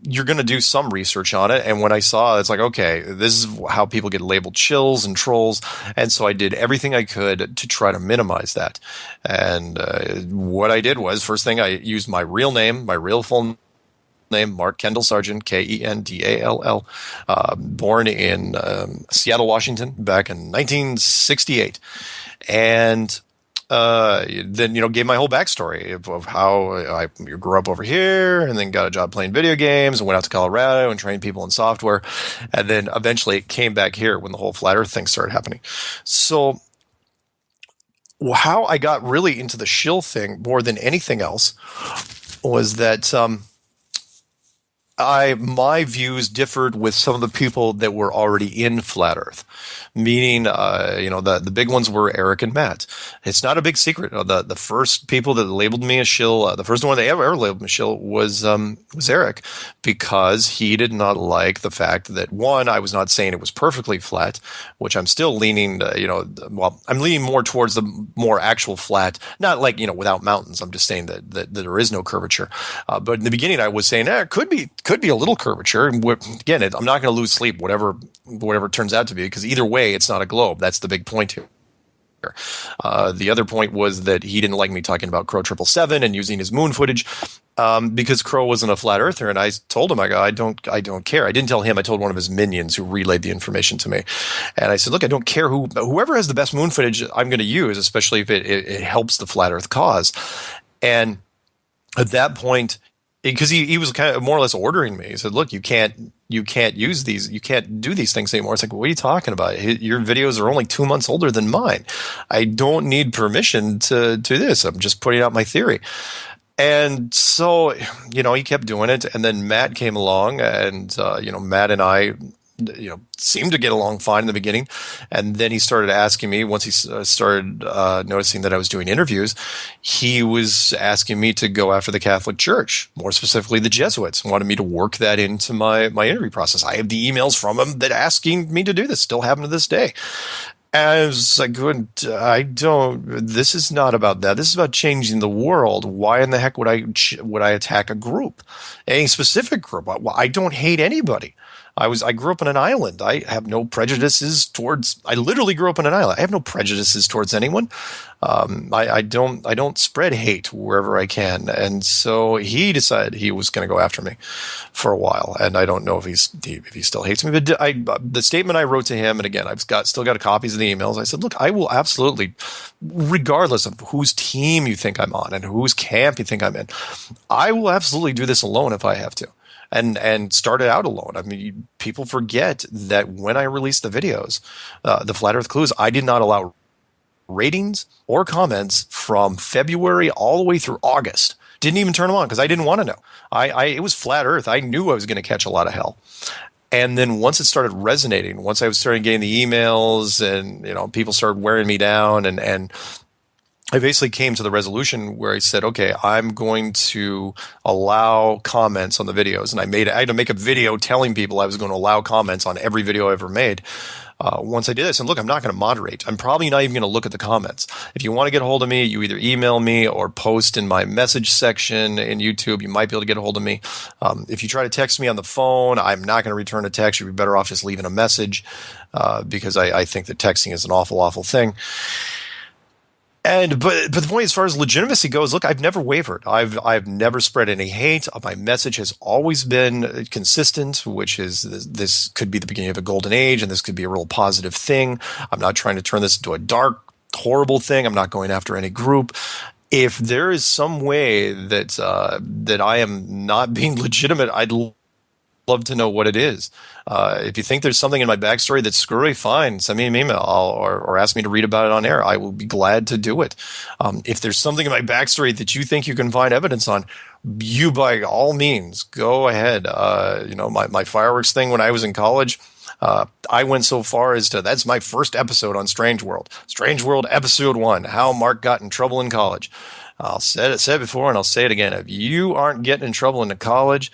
[SPEAKER 1] you're going to do some research on it. And when I saw it's like, okay, this is how people get labeled shills and trolls. And so I did everything I could to try to minimize that. And what I did was, first thing, I used my real name, my real full name, Mark Kendall Sargent, Kendall, born in Seattle, Washington, back in 1968. And then, gave my whole backstory of how I grew up over here and then got a job playing video games and went out to Colorado and trained people in software. And then eventually came back here when the whole flat earth thing started happening. So how I got really into the shill thing more than anything else was that my views differed with some of the people that were already in flat earth. Meaning, the big ones were Eric and Matt. It's not a big secret. The first people that labeled me a shill, the first one they ever labeled me a shill was Eric, because he did not like the fact that, one, I was not saying it was perfectly flat, which I'm still leaning, I'm leaning more towards the more actual flat, not like, without mountains. I'm just saying that there is no curvature. But in the beginning, I was saying, it could be a little curvature. And again, I'm not going to lose sleep, whatever it turns out to be, because either way, it's not a globe. That's the big point here. The other point was that he didn't like me talking about Crow 777 and using his moon footage, because Crow wasn't a flat earther. And I told him, I don't care. I didn't tell him. I told one of his minions who relayed the information to me. And I said, look, I don't care whoever has the best moon footage I'm going to use, especially if it helps the flat earth cause. And at that point, because he was kind of more or less ordering me. He said, look, you can't use these, you can't do these things anymore. It's like, what are you talking about? Your videos are only 2 months older than mine. I don't need permission to do this. I'm just putting out my theory. And so, he kept doing it. And then Matt came along, and, Matt and I, seemed to get along fine in the beginning. And then he started asking me, once he started noticing that I was doing interviews, he was asking me to go after the Catholic Church, more specifically the Jesuits, and wanted me to work that into my interview process. I have the emails from him that asking me to do this, still happen to this day. And I was like, this is not about that. This is about changing the world. Why in the heck would I attack a group, any specific group? I don't hate anybody. I grew up on an island. I have no prejudices I literally grew up on an island. I have no prejudices towards anyone. I don't spread hate wherever I can. And so he decided he was going to go after me for a while. And I don't know if he still hates me, but the statement I wrote to him, and again, I've still got copies of the emails. I said, look, I will absolutely, regardless of whose team you think I'm on and whose camp you think I'm in, I will absolutely do this alone if I have to. And started out alone. I mean, people forget that when I released the videos, the Flat Earth Clues, I did not allow ratings or comments from February all the way through August. Didn't even turn them on because I didn't want to know. It was Flat Earth. I knew I was going to catch a lot of hell. And then once it started resonating, once I was starting getting the emails and, people started wearing me down, and I basically came to the resolution where I said, okay, I'm going to allow comments on the videos. And I had to make a video telling people I was going to allow comments on every video I ever made. Once I did this, and look, I'm not going to moderate. I'm probably not even going to look at the comments. If you want to get a hold of me, you either email me or post in my message section in YouTube. You might be able to get a hold of me. If you try to text me on the phone, I'm not going to return a text. You'd be better off just leaving a message, because I think that texting is an awful, awful thing. But the point as far as legitimacy goes, look, I've never wavered. I've never spread any hate. My message has always been consistent, which is this could be the beginning of a golden age, and this could be a real positive thing. I'm not trying to turn this into a dark, horrible thing. I'm not going after any group. If there is some way that I am not being legitimate, I'd love to know what it is. If you think there's something in my backstory that's screwy, fine, send me an email or ask me to read about it on air. I will be glad to do it. If there's something in my backstory that you think you can find evidence on, you by all means go ahead. My fireworks thing when I was in college, I went so far as to, that's my first episode on Strange World. Strange World episode 1, how Mark got in trouble in college. I'll said it before and I'll say it again. If you aren't getting in trouble in college,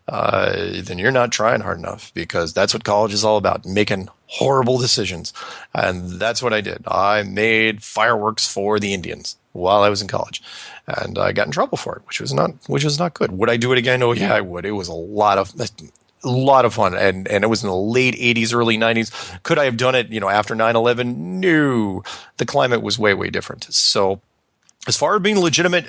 [SPEAKER 1] then you're not trying hard enough, because that's what college is all about, making horrible decisions. And that's what I did. I made fireworks for the Indians while I was in college, and I got in trouble for it, which was not good. Would I do it again? Oh yeah, I would. It was a lot of fun, and it was in the late 80s, early 90s. Could I have done it, after 9/11? No. The climate was way, way different. So as far as being legitimate,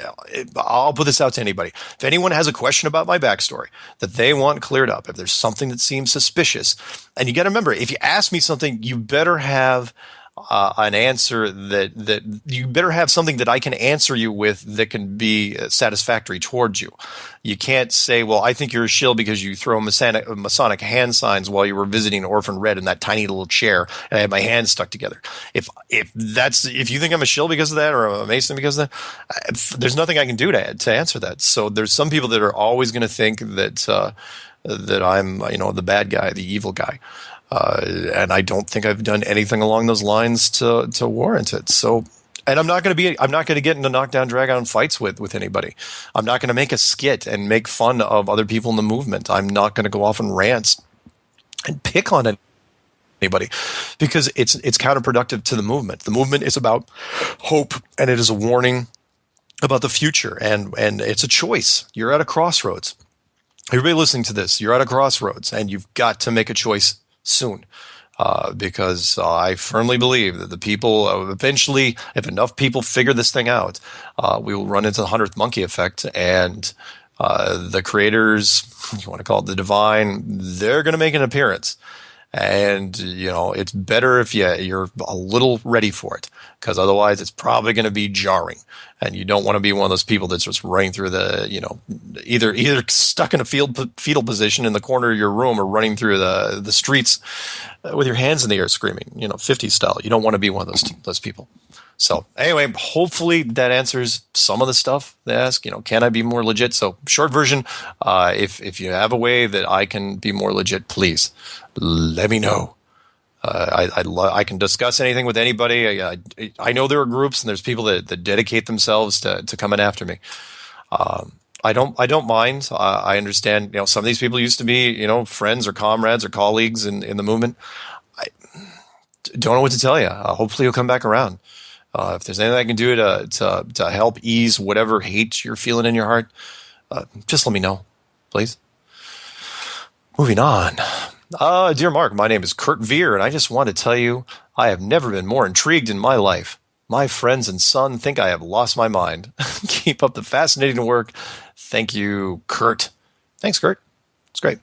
[SPEAKER 1] I'll put this out to anybody. If anyone has a question about my backstory that they want cleared up, if there's something that seems suspicious, and you got to remember, if you ask me something, you better have an answer that you better have something that I can answer you with that can be satisfactory towards you. You can't say, well, I think you're a shill because you throw Masonic hand signs while you were visiting Orphan Red in that tiny little chair and I had my hands stuck together. If you think I'm a shill because of that, or a Mason because of that, there's nothing I can do to answer that. So there's some people that are always going to think that I'm, the bad guy, the evil guy. And I don't think I've done anything along those lines to warrant it. So, and I'm not going to get into knockdown, drag on fights with anybody. I'm not going to make a skit and make fun of other people in the movement. I'm not going to go off and rant and pick on anybody, because it's counterproductive to the movement. The movement is about hope, and it is a warning about the future, and it's a choice. You're at a crossroads. Everybody listening to this, you're at a crossroads, and you've got to make a choice soon, because I firmly believe that the people eventually, if enough people figure this thing out, we will run into the 100th monkey effect, and the creators, you want to call it the divine, they're going to make an appearance. And, it's better if you're a little ready for it, because otherwise it's probably going to be jarring. And you don't want to be one of those people that's just running through the, either stuck in a fetal position in the corner of your room, or running through the streets with your hands in the air screaming, 50s style. You don't want to be one of those people. So anyway, hopefully that answers some of the stuff they ask. Can I be more legit? So short version, if you have a way that I can be more legit, please let me know. I can discuss anything with anybody. I know there are groups and there's people that dedicate themselves to coming after me. I don't mind. I understand. Some of these people used to be friends or comrades or colleagues in the movement. I don't know what to tell you. Hopefully you'll come back around. If there's anything I can do to help ease whatever hate you're feeling in your heart, just let me know, please. Moving on. Dear Mark, my name is Kurt Veer, and I just want to tell you I have never been more intrigued in my life. My friends and son think I have lost my mind. Keep up the fascinating work. Thank you, Kurt. Thanks, Kurt. It's great.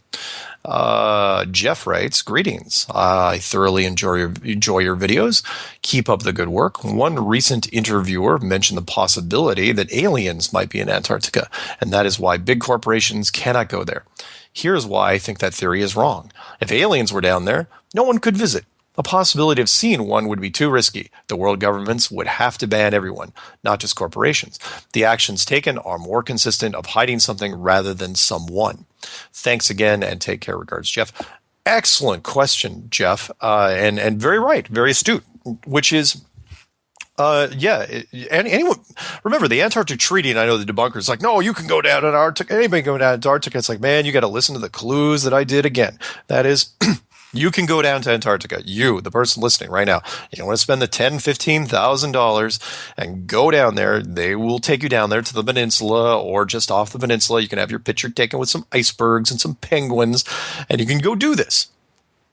[SPEAKER 1] Jeff writes, greetings. I thoroughly enjoy your videos. Keep up the good work. One recent interviewer mentioned the possibility that aliens might be in Antarctica, and that is why big corporations cannot go there. Here's why I think that theory is wrong. If aliens were down there, no one could visit. The possibility of seeing one would be too risky. The world governments would have to ban everyone, not just corporations. The actions taken are more consistent of hiding something rather than someone. Thanks again, and take care. Regards, Jeff. Excellent question, Jeff, and very right, very astute. Which is, anyone remember the Antarctic Treaty? And I know the debunkers like, no, you can go down to Antarctica. Anybody go down to Antarctica? It's like, man, you got to listen to the clues that I did again. That is. You can go down to Antarctica. You, the person listening right now, you want to spend the $10,000-$15,000 and go down there. They will take you down there to the peninsula or just off the peninsula. You can have your picture taken with some icebergs and some penguins, and you can go do this.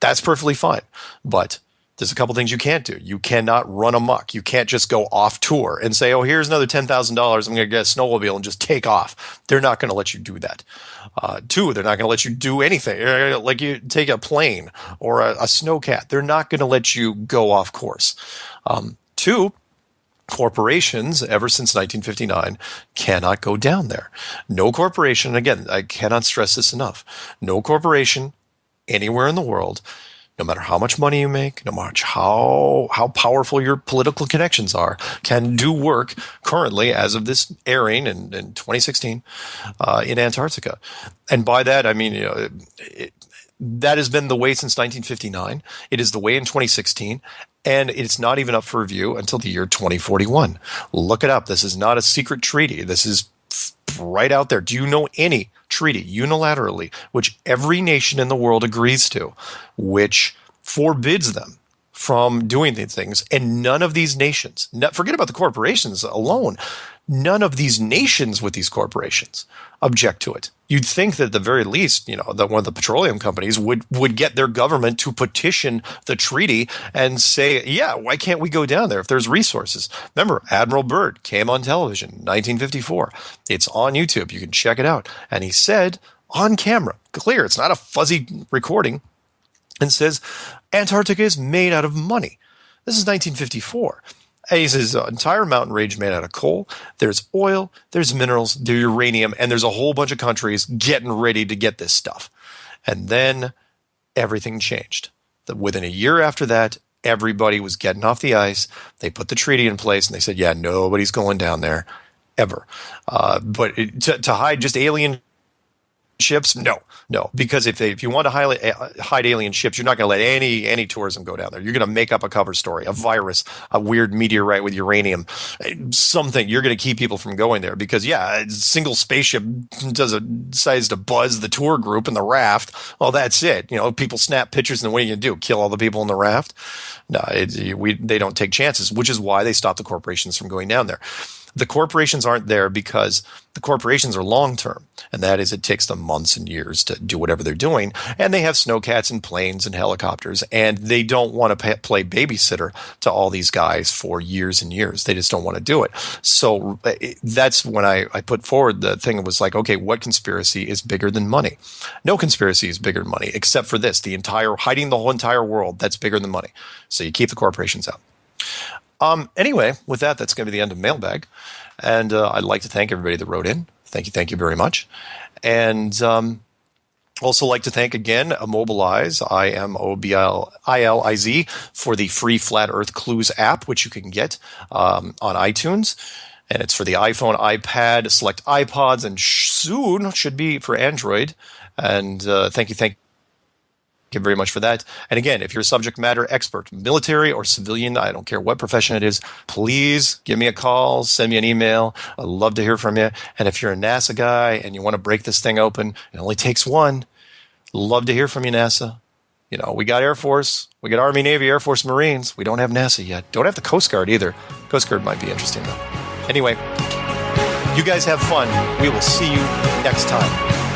[SPEAKER 1] That's perfectly fine. But there's a couple things you can't do. You cannot run amok. You can't just go off tour and say, oh, here's another $10,000. I'm going to get a snowmobile and just take off. They're not going to let you do that. Two, they're not going to let you do anything. Like you take a plane or a snowcat. They're not going to let you go off course. Two, corporations, ever since 1959, cannot go down there. No corporation, again, I cannot stress this enough, no corporation anywhere in the world, no matter how much money you make, no matter how powerful your political connections are, can do work currently, as of this airing in 2016, in Antarctica. And by that, I mean, that has been the way since 1959. It is the way in 2016. And it's not even up for review until the year 2041. Look it up. This is not a secret treaty. This is right out there. Do you know any treaty unilaterally which every nation in the world agrees to, which forbids them from doing these things? And none of these nations, forget about the corporations alone, none of these nations with these corporations object to it. You'd think that at the very least, that one of the petroleum companies would get their government to petition the treaty and say, yeah, why can't we go down there if there's resources? Remember, Admiral Byrd came on television in 1954. It's on YouTube. You can check it out. And he said on camera, clear, it's not a fuzzy recording, and says, Antarctica is made out of money. This is 1954. He says entire mountain range made out of coal. There's oil, there's minerals, there's uranium, and there's a whole bunch of countries getting ready to get this stuff. And then everything changed. Within a year after that, everybody was getting off the ice. They put the treaty in place, and they said, yeah, nobody's going down there ever. But to hide just alien ships, no, because if you want to hide alien ships, you're not going to let any tourism go down there. You're going to make up a cover story, a virus, a weird meteorite with uranium, something. You're going to keep people from going there because, yeah, a single spaceship decides to buzz the tour group and the raft. Well, that's it. People snap pictures, and what are you going to do? Kill all the people in the raft? No, they don't take chances, which is why they stop the corporations from going down there. The corporations aren't there because the corporations are long-term, and that is it takes them months and years to do whatever they're doing, and they have snowcats and planes and helicopters, and they don't want to play babysitter to all these guys for years and years. They just don't want to do it. So that's when I put forward the thing. It was like, okay, what conspiracy is bigger than money? No conspiracy is bigger than money, except for this, hiding the whole entire world. That's bigger than money. So you keep the corporations out. Anyway, with that, that's going to be the end of Mailbag. And I'd like to thank everybody that wrote in. Thank you very much. And also like to thank again Immobilize, IMOBILIZ, for the free Flat Earth Clues app, which you can get on iTunes. And it's for the iPhone, iPad, select iPods, and soon should be for Android. And thank you very much for that. And again, if you're a subject matter expert, military or civilian, I don't care what profession it is, please give me a call, send me an email. I'd love to hear from you. And if you're a NASA guy and you want to break this thing open, it only takes one. Love to hear from you, NASA. We got Air Force, we got Army, Navy, Air Force, Marines. We don't have NASA yet. Don't have the Coast Guard either. Coast Guard might be interesting though. Anyway, you guys have fun. We will see you next time.